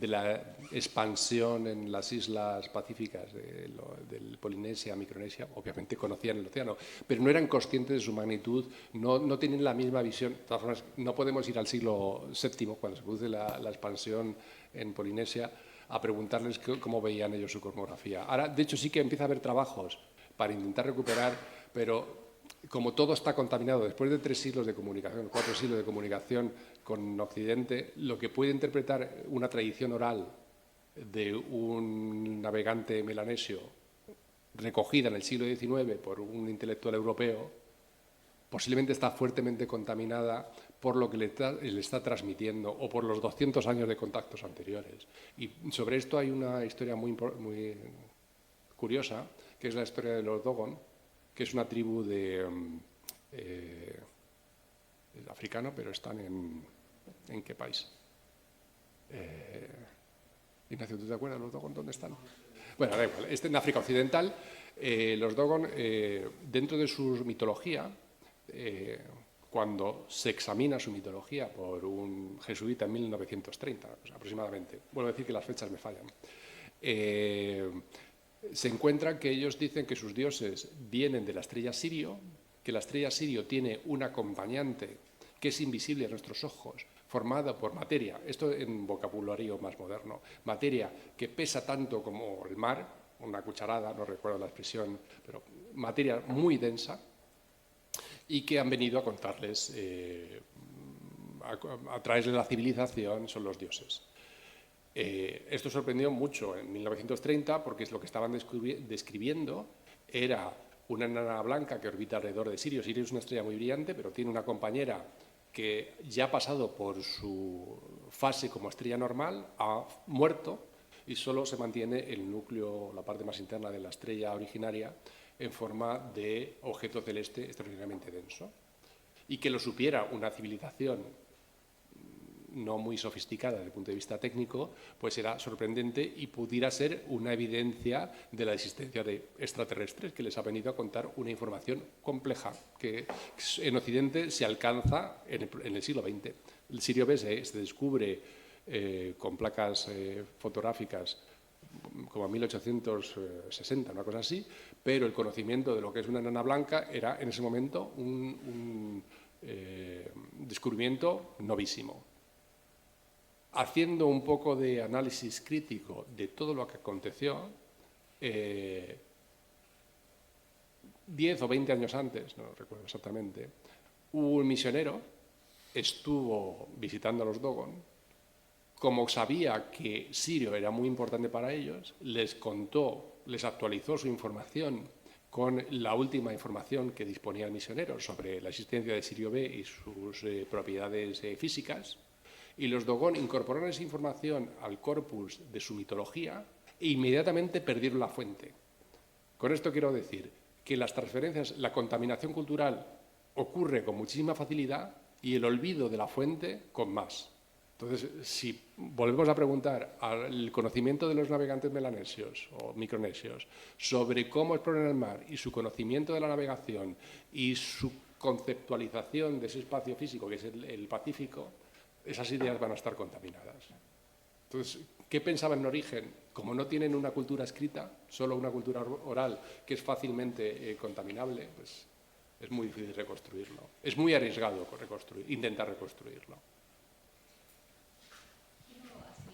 la expansión en las islas pacíficas del Polinesia, Micronesia, obviamente conocían el océano, pero no eran conscientes de su magnitud, no tienen la misma visión. De todas formas, no podemos ir al siglo VII, cuando se produce la expansión en Polinesia, a preguntarles cómo veían ellos su cosmografía. Ahora, de hecho, sí que empieza a haber trabajos para intentar recuperar, pero como todo está contaminado, después de 3 siglos de comunicación, 4 siglos de comunicación con Occidente, lo que puede interpretar una tradición oral de un navegante melanesio recogida en el siglo XIX por un intelectual europeo, posiblemente está fuertemente contaminada por lo que le está transmitiendo o por los 200 años de contactos anteriores. Y sobre esto hay una historia muy curiosa, que es la historia de los Dogon, que es una tribu africano, pero están ¿en qué país? Ignacio, ¿tú te acuerdas de los Dogon dónde están? Bueno, da igual, en África Occidental. Los Dogon, dentro de su mitología, cuando se examina su mitología por un jesuita en 1930, pues aproximadamente, vuelvo a decir que las fechas me fallan, se encuentra que ellos dicen que sus dioses vienen de la estrella Sirio, que la estrella Sirio tiene un acompañante que es invisible a nuestros ojos, formada por materia, esto en vocabulario más moderno, materia que pesa tanto como el mar, una cucharada, no recuerdo la expresión, pero materia muy densa, y que han venido a contarles, a traerles la civilización, son los dioses. Esto sorprendió mucho en 1930 porque es lo que estaban describiendo era una enana blanca que orbita alrededor de Sirio. Sirio es una estrella muy brillante, pero tiene una compañera que ya ha pasado por su fase como estrella normal, ha muerto y solo se mantiene el núcleo, la parte más interna de la estrella originaria, en forma de objeto celeste extraordinariamente denso. Y que lo supiera una civilización no muy sofisticada desde el punto de vista técnico, pues era sorprendente y pudiera ser una evidencia de la existencia de extraterrestres que les ha venido a contar una información compleja que en Occidente se alcanza en el siglo XX. El Sirio B se descubre con placas fotográficas como en 1860, una cosa así, pero el conocimiento de lo que es una enana blanca era en ese momento un descubrimiento novísimo. Haciendo un poco de análisis crítico de todo lo que aconteció, 10 o 20 años antes, no recuerdo exactamente, un misionero estuvo visitando a los Dogon. Como sabía que Sirio era muy importante para ellos, les contó, les actualizó su información con la última información que disponía el misionero sobre la existencia de Sirio B y sus propiedades físicas. Y los Dogon incorporaron esa información al corpus de su mitología e inmediatamente perdieron la fuente. Con esto quiero decir que las transferencias, la contaminación cultural ocurre con muchísima facilidad y el olvido de la fuente con más. Entonces, si volvemos a preguntar al conocimiento de los navegantes melanesios o micronesios sobre cómo exploran el mar y su conocimiento de la navegación y su conceptualización de ese espacio físico que es el Pacífico, esas ideas van a estar contaminadas. Entonces, ¿qué pensaban en origen? Como no tienen una cultura escrita, solo una cultura oral que es fácilmente contaminable, pues es muy difícil reconstruirlo. Es muy arriesgado intentar reconstruirlo.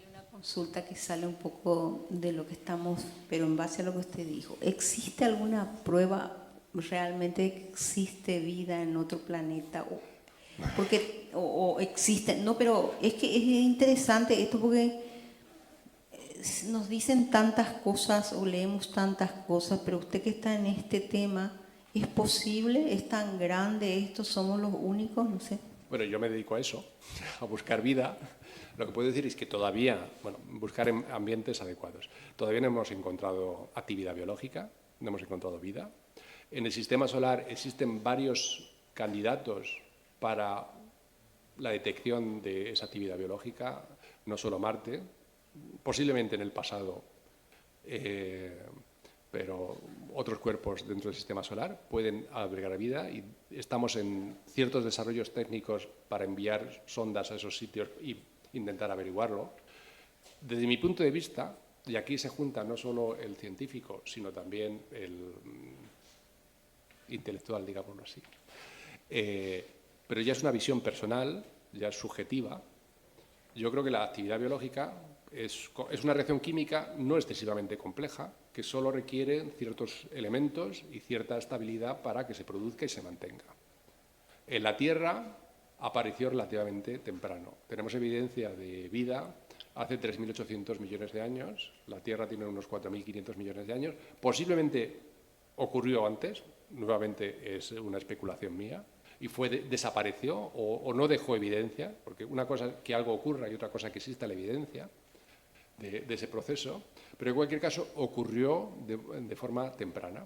Una consulta que sale un poco de lo que estamos, pero en base a lo que usted dijo. ¿Existe alguna prueba realmente que existe vida en otro planeta? O existe, no, pero es que es interesante esto porque nos dicen tantas cosas o leemos tantas cosas, pero usted que está en este tema, ¿es posible? ¿Es tan grande esto? ¿Somos los únicos? No sé. Bueno, yo me dedico a eso, a buscar vida. Lo que puedo decir es que todavía, buscar en ambientes adecuados. Todavía no hemos encontrado actividad biológica, no hemos encontrado vida. En el sistema solar existen varios candidatos para la detección de esa actividad biológica, no solo Marte, posiblemente en el pasado, pero otros cuerpos dentro del sistema solar pueden albergar vida y estamos en ciertos desarrollos técnicos para enviar sondas a esos sitios e intentar averiguarlo. Desde mi punto de vista, y aquí se junta no solo el científico, sino también el intelectual, digámoslo así, pero ya es una visión personal, ya es subjetiva. Yo creo que la actividad biológica es una reacción química no excesivamente compleja, que solo requiere ciertos elementos y cierta estabilidad para que se produzca y se mantenga. En la Tierra apareció relativamente temprano. Tenemos evidencia de vida hace 3.800 millones de años. La Tierra tiene unos 4.500 millones de años. Posiblemente ocurrió antes, nuevamente es una especulación mía, y desapareció o no dejó evidencia, porque una cosa que algo ocurra y otra cosa que exista la evidencia de ese proceso, pero en cualquier caso ocurrió de forma temprana.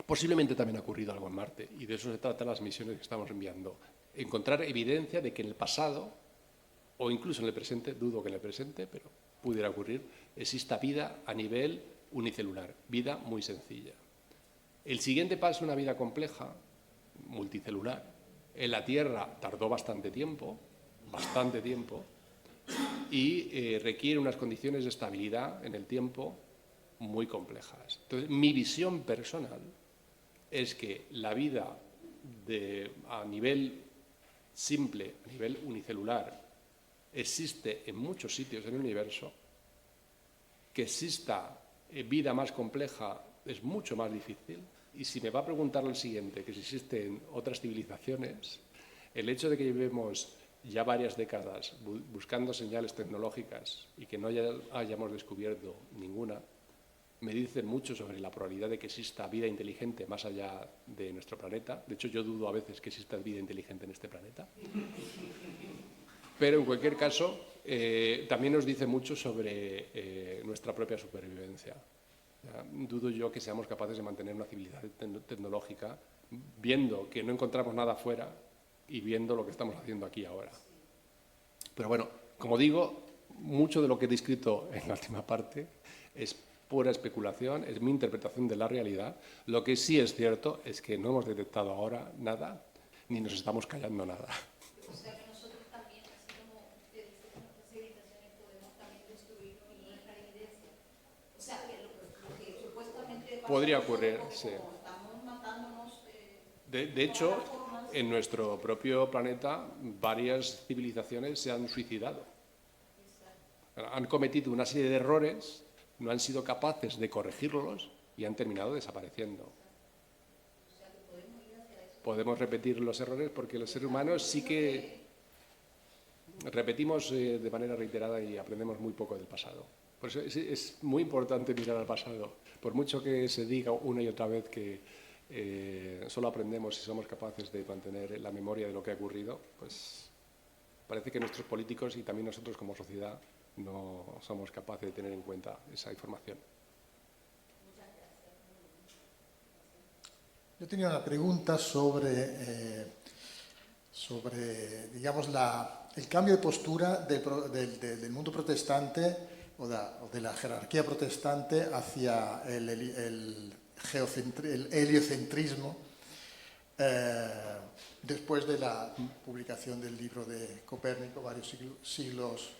Posiblemente también ha ocurrido algo en Marte, y de eso se tratan las misiones que estamos enviando. Encontrar evidencia de que en el pasado, o incluso en el presente, dudo que en el presente, pero pudiera ocurrir, exista vida a nivel unicelular, vida muy sencilla. El siguiente paso es una vida compleja, multicelular. En la Tierra tardó bastante tiempo, y requiere unas condiciones de estabilidad en el tiempo muy complejas. Entonces, mi visión personal es que la vida a nivel simple, a nivel unicelular, existe en muchos sitios del universo. Que exista vida más compleja es mucho más difícil. Y si me va a preguntar lo siguiente, que si existen otras civilizaciones, el hecho de que llevemos ya varias décadas buscando señales tecnológicas y que no hayamos descubierto ninguna, me dice mucho sobre la probabilidad de que exista vida inteligente más allá de nuestro planeta. De hecho, yo dudo a veces que exista vida inteligente en este planeta. Pero, en cualquier caso, también nos dice mucho sobre nuestra propia supervivencia. Dudo yo que seamos capaces de mantener una civilización tecnológica viendo que no encontramos nada afuera y viendo lo que estamos haciendo aquí ahora. Pero bueno, como digo, mucho de lo que he descrito en la última parte es pura especulación, es mi interpretación de la realidad. Lo que sí es cierto es que no hemos detectado ahora nada, ni nos estamos callando nada. O sea que nosotros también, así como usted dice que nuestras civilizaciones podemos también destruirnos y no dejar evidencia. Podría ocurrir, sí. De hecho, en nuestro propio planeta, varias civilizaciones se han suicidado. Han cometido una serie de errores, no han sido capaces de corregirlos y han terminado desapareciendo. Podemos repetir los errores porque los seres humanos sí que repetimos de manera reiterada y aprendemos muy poco del pasado. Por eso es muy importante mirar al pasado. Por mucho que se diga una y otra vez que solo aprendemos si somos capaces de mantener la memoria de lo que ha ocurrido, pues parece que nuestros políticos y también nosotros como sociedad no somos capaces de tener en cuenta esa información. Yo tenía una pregunta sobre digamos, el cambio de postura del mundo protestante o de la jerarquía protestante hacia el heliocentrismo después de la publicación del libro de Copérnico, varios siglos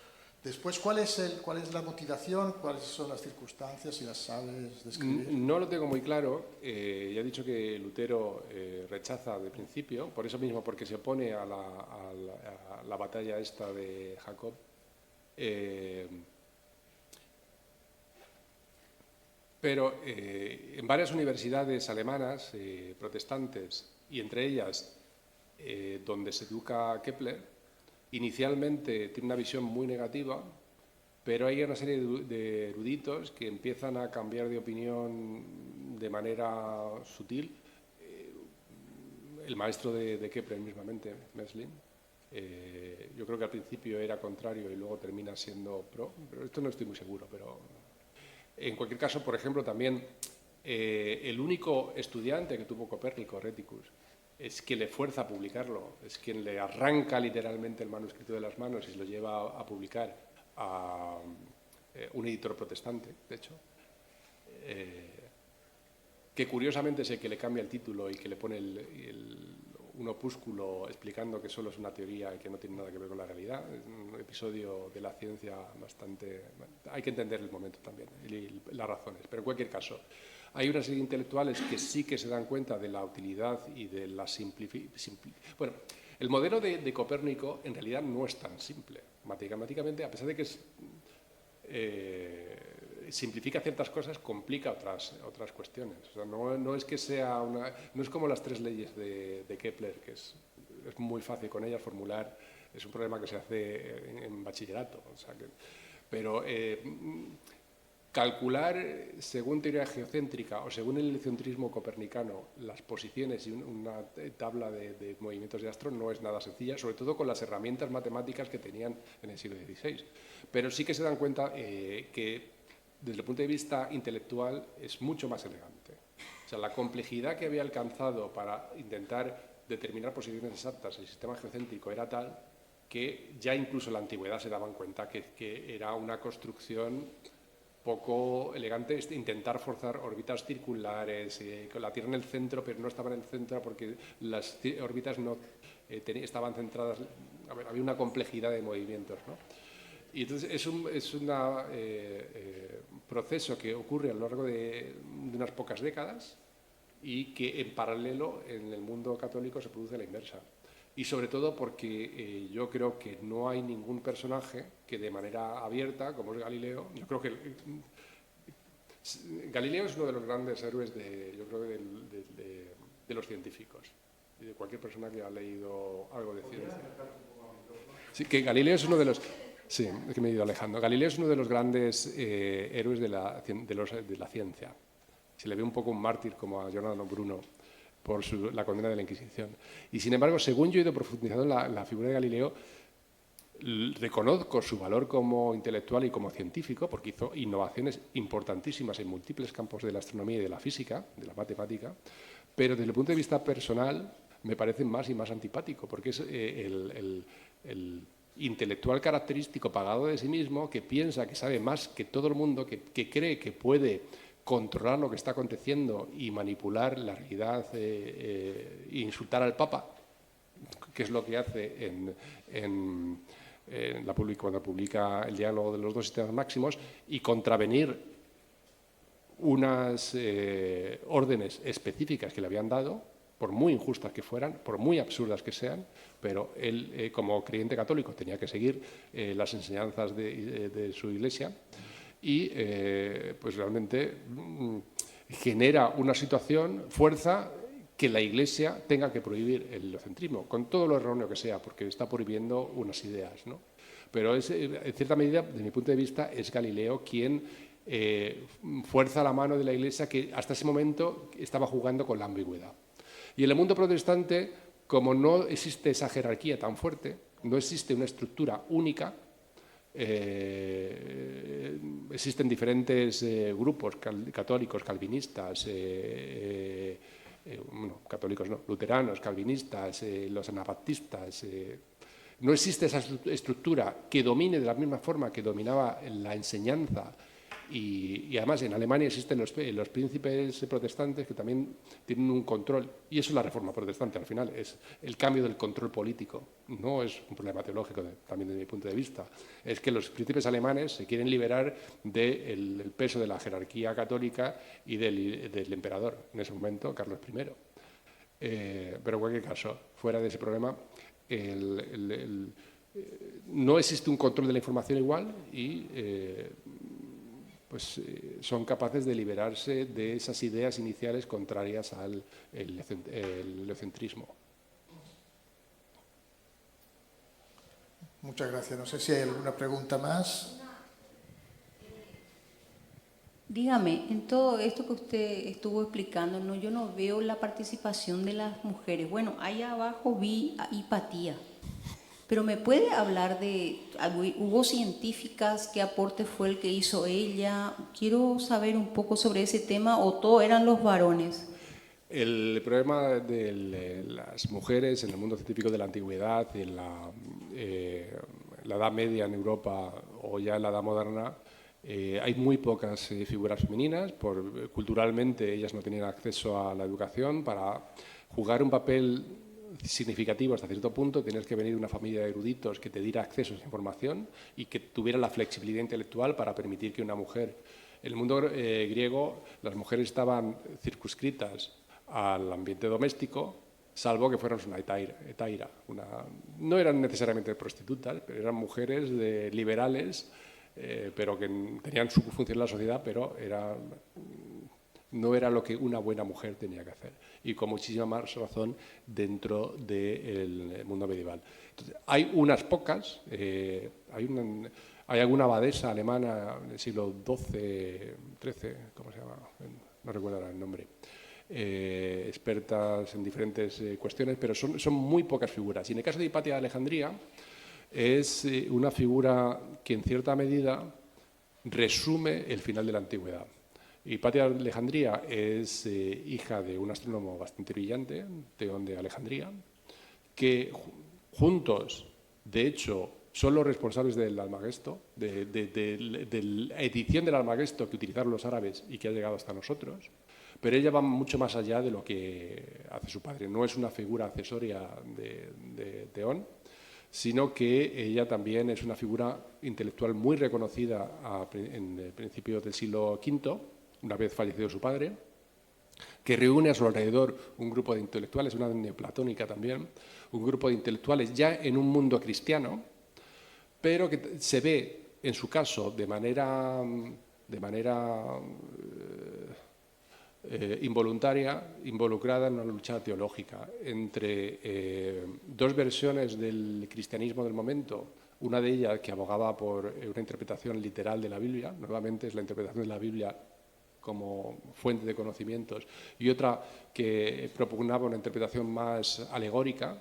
después. ¿Cuál es la motivación? ¿Cuáles son las circunstancias? Si las sabes describir. No lo tengo muy claro. Ya he dicho que Lutero rechaza de principio, por eso mismo, porque se opone a la batalla esta de Jacob. Pero en varias universidades alemanas protestantes, y entre ellas donde se educa Kepler, inicialmente tiene una visión muy negativa, pero hay una serie de eruditos que empiezan a cambiar de opinión de manera sutil. El maestro de Kepler mismamente, Meslin, yo creo que al principio era contrario y luego termina siendo pro, pero esto no estoy muy seguro. Pero en cualquier caso, por ejemplo, también el único estudiante que tuvo Copérnico, Reticus, es quien le fuerza a publicarlo, es quien le arranca literalmente el manuscrito de las manos y se lo lleva a publicar a un editor protestante, de hecho, que curiosamente es el que le cambia el título y que le pone un opúsculo explicando que solo es una teoría y que no tiene nada que ver con la realidad. Es un episodio de la ciencia bastante... Hay que entender el momento también y las razones, pero en cualquier caso, hay una serie de intelectuales que sí que se dan cuenta de la utilidad y de la Bueno, el modelo de Copérnico en realidad no es tan simple. Matemáticamente, a pesar de que simplifica ciertas cosas, complica otras cuestiones. O sea, no es que sea no es como las tres leyes de Kepler, que es muy fácil con ellas formular. Es un problema que se hace en bachillerato. O sea pero calcular, según teoría geocéntrica o según el heliocentrismo copernicano, las posiciones y una tabla de movimientos de astros no es nada sencilla, sobre todo con las herramientas matemáticas que tenían en el siglo XVI. Pero sí que se dan cuenta que, desde el punto de vista intelectual, es mucho más elegante. O sea, la complejidad que había alcanzado para intentar determinar posiciones exactas el sistema geocéntrico era tal que ya incluso en la antigüedad se daban cuenta que era una construcción poco elegante intentar forzar órbitas circulares, con la Tierra en el centro, pero no estaba en el centro porque las órbitas no estaban centradas. Había una complejidad de movimientos, ¿no? Y entonces es un proceso que ocurre a lo largo de unas pocas décadas y que en paralelo en el mundo católico se produce la inversa. Y sobre todo porque yo creo que no hay ningún personaje que de manera abierta, como es Galileo, yo creo que Galileo es uno de los grandes héroes de los científicos y de cualquier persona que ha leído algo de ciencia. Sí, que Galileo es uno de los... Sí, es que me he ido alejando. Galileo es uno de los grandes héroes de la ciencia. Se le ve un poco un mártir como a Giordano Bruno por la condena de la Inquisición. Y sin embargo, según yo he ido profundizando en la figura de Galileo, reconozco su valor como intelectual y como científico, porque hizo innovaciones importantísimas en múltiples campos de la astronomía y de la física, de la matemática, pero desde el punto de vista personal me parece más y más antipático, porque es el intelectual característico pagado de sí mismo, que piensa que sabe más que todo el mundo, que cree que puede controlar lo que está aconteciendo y manipular la realidad e insultar al Papa, que es lo que hace cuando publica el diálogo de los dos sistemas máximos, y contravenir unas órdenes específicas que le habían dado, por muy injustas que fueran, por muy absurdas que sean, pero él, como creyente católico, tenía que seguir las enseñanzas de su Iglesia y, pues realmente genera una situación, fuerza que la Iglesia tenga que prohibir el heliocentrismo, con todo lo erróneo que sea, porque está prohibiendo unas ideas, ¿no? Pero en cierta medida, desde mi punto de vista, es Galileo quien fuerza la mano de la Iglesia, que hasta ese momento estaba jugando con la ambigüedad. Y en el mundo protestante, como no existe esa jerarquía tan fuerte, no existe una estructura única, existen diferentes grupos católicos, calvinistas, bueno, católicos no, luteranos, calvinistas, los anabaptistas. No existe esa estructura que domine de la misma forma que dominaba la enseñanza. Y además en Alemania existen los príncipes protestantes que también tienen un control, y eso es la reforma protestante al final, es el cambio del control político, no es un problema teológico también desde mi punto de vista, es que los príncipes alemanes se quieren liberar del peso de la jerarquía católica y del emperador, en ese momento Carlos I. Pero en cualquier caso, fuera de ese problema, no existe un control de la información igual y pues son capaces de liberarse de esas ideas iniciales contrarias al heliocentrismo. Muchas gracias. No sé si hay alguna pregunta más. Dígame, en todo esto que usted estuvo explicando, no, yo no veo la participación de las mujeres. Bueno, ahí abajo vi a Hipatia. Pero ¿me puede hablar de, hubo científicas, qué aporte fue el que hizo ella? Quiero saber un poco sobre ese tema, ¿o todo eran los varones? El problema de las mujeres en el mundo científico de la antigüedad, en la Edad Media en Europa o ya en la Edad Moderna, hay muy pocas figuras femeninas, culturalmente ellas no tenían acceso a la educación. Para jugar un papel significativo hasta cierto punto tienes que venir de una familia de eruditos que te diera acceso a esa información y que tuviera la flexibilidad intelectual para permitir que una mujer... En el mundo griego las mujeres estaban circunscritas al ambiente doméstico, salvo que fueran una hetaira. No eran necesariamente prostitutas, pero eran mujeres liberales, pero que tenían su función en la sociedad, pero no era lo que una buena mujer tenía que hacer, y con muchísima más razón dentro del mundo medieval. Entonces, hay unas pocas, hay alguna abadesa alemana del siglo XII, XIII, ¿cómo se llama? No recuerdo ahora el nombre, expertas en diferentes cuestiones, pero son muy pocas figuras. Y en el caso de Hipatia de Alejandría, es una figura que en cierta medida resume el final de la antigüedad. Hipatia de Alejandría es hija de un astrónomo bastante brillante, Teón de Alejandría, que juntos, de hecho, son los responsables del Almagesto, de la edición del Almagesto que utilizaron los árabes y que ha llegado hasta nosotros, pero ella va mucho más allá de lo que hace su padre. No es una figura accesoria de Teón, sino que ella también es una figura intelectual muy reconocida en principios del siglo V, una vez fallecido su padre, que reúne a su alrededor un grupo de intelectuales, una neoplatónica también, un grupo de intelectuales ya en un mundo cristiano, pero que se ve, en su caso, de manera involuntaria, involucrada en una lucha teológica entre dos versiones del cristianismo del momento, una de ellas que abogaba por una interpretación literal de la Biblia, nuevamente es la interpretación de la Biblia como fuente de conocimientos, y otra que propugnaba una interpretación más alegórica,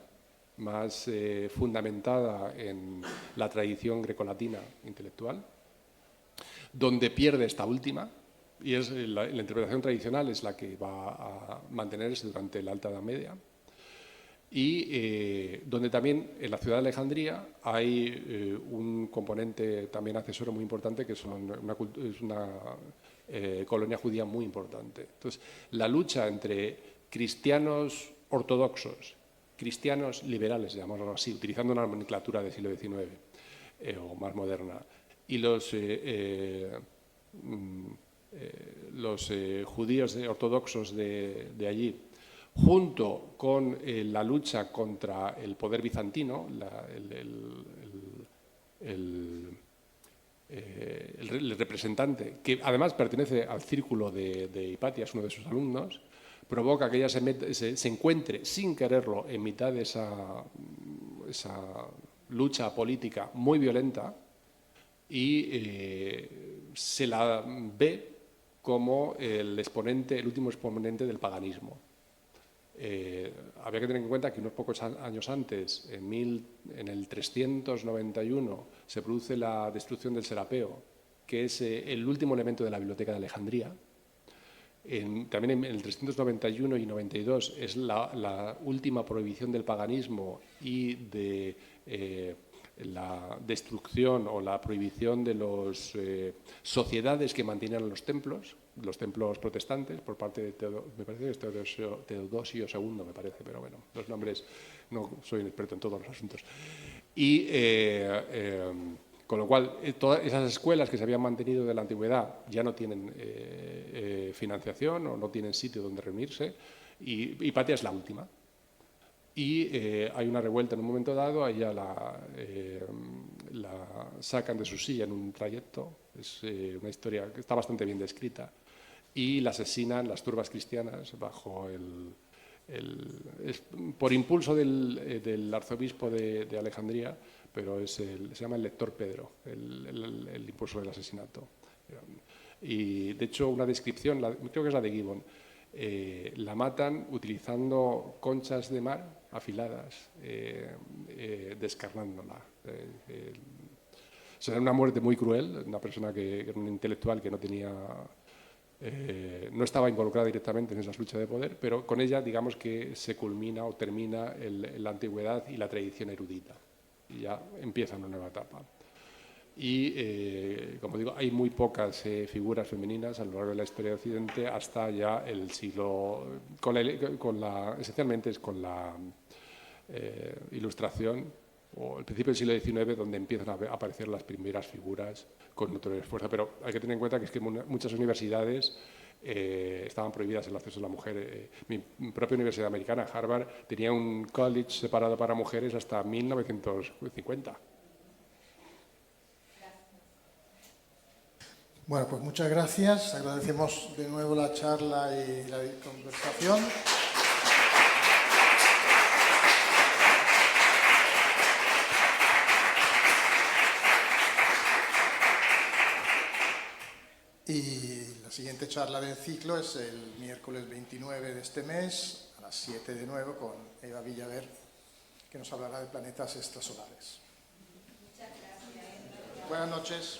más fundamentada en la tradición grecolatina intelectual, donde pierde esta última, y es la interpretación tradicional es la que va a mantenerse durante la Alta Edad Media, y donde también en la ciudad de Alejandría hay un componente también accesorio muy importante, que es una colonia judía muy importante. Entonces, la lucha entre cristianos ortodoxos, cristianos liberales, llamémoslo así, utilizando una nomenclatura del siglo XIX o más moderna, y los judíos ortodoxos de allí, junto con la lucha contra el poder bizantino, el representante, que además pertenece al círculo de Hipatia, es uno de sus alumnos, provoca que ella se encuentre sin quererlo en mitad de esa lucha política muy violenta y se la ve como el último exponente del paganismo. Había que tener en cuenta que unos pocos años antes, en el 391, se produce la destrucción del Serapeo, que es el último elemento de la Biblioteca de Alejandría. También en el 391 y 92 es la última prohibición del paganismo y de la destrucción o la prohibición de las sociedades que mantenían los templos protestantes, por parte de me parece que es Teodosio II, me parece, pero bueno, los nombres, no soy un experto en todos los asuntos. Y con lo cual, todas esas escuelas que se habían mantenido de la antigüedad ya no tienen financiación o no tienen sitio donde reunirse, y Hipatia es la última. Y hay una revuelta en un momento dado, a ella la sacan de su silla en un trayecto, es una historia que está bastante bien descrita, y la asesinan las turbas cristianas bajo por impulso del arzobispo de Alejandría, pero se llama el lector Pedro, el impulso del asesinato. Y de hecho una descripción, creo que es la de Gibbon, la matan utilizando conchas de mar afiladas, descarnándola. O sea, era una muerte muy cruel, una persona que era un intelectual que no tenía... no estaba involucrada directamente en esas luchas de poder, pero con ella, digamos que se culmina o termina la antigüedad y la tradición erudita. Y ya empieza una nueva etapa. Y, como digo, hay muy pocas figuras femeninas a lo largo de la historia de Occidente hasta ya el siglo... esencialmente es con la Ilustración o el principio del siglo XIX donde empiezan a aparecer las primeras figuras con notoria fuerza. Pero hay que tener en cuenta que es que muchas universidades estaban prohibidas el acceso a la mujer. Mi propia universidad americana, Harvard, tenía un college separado para mujeres hasta 1950. Bueno, pues muchas gracias. Agradecemos de nuevo la charla y la conversación. Y la siguiente charla del ciclo es el miércoles 29 de este mes, a las 7 de nuevo, con Eva Villaver, que nos hablará de planetas extrasolares. Muchas gracias. Buenas noches.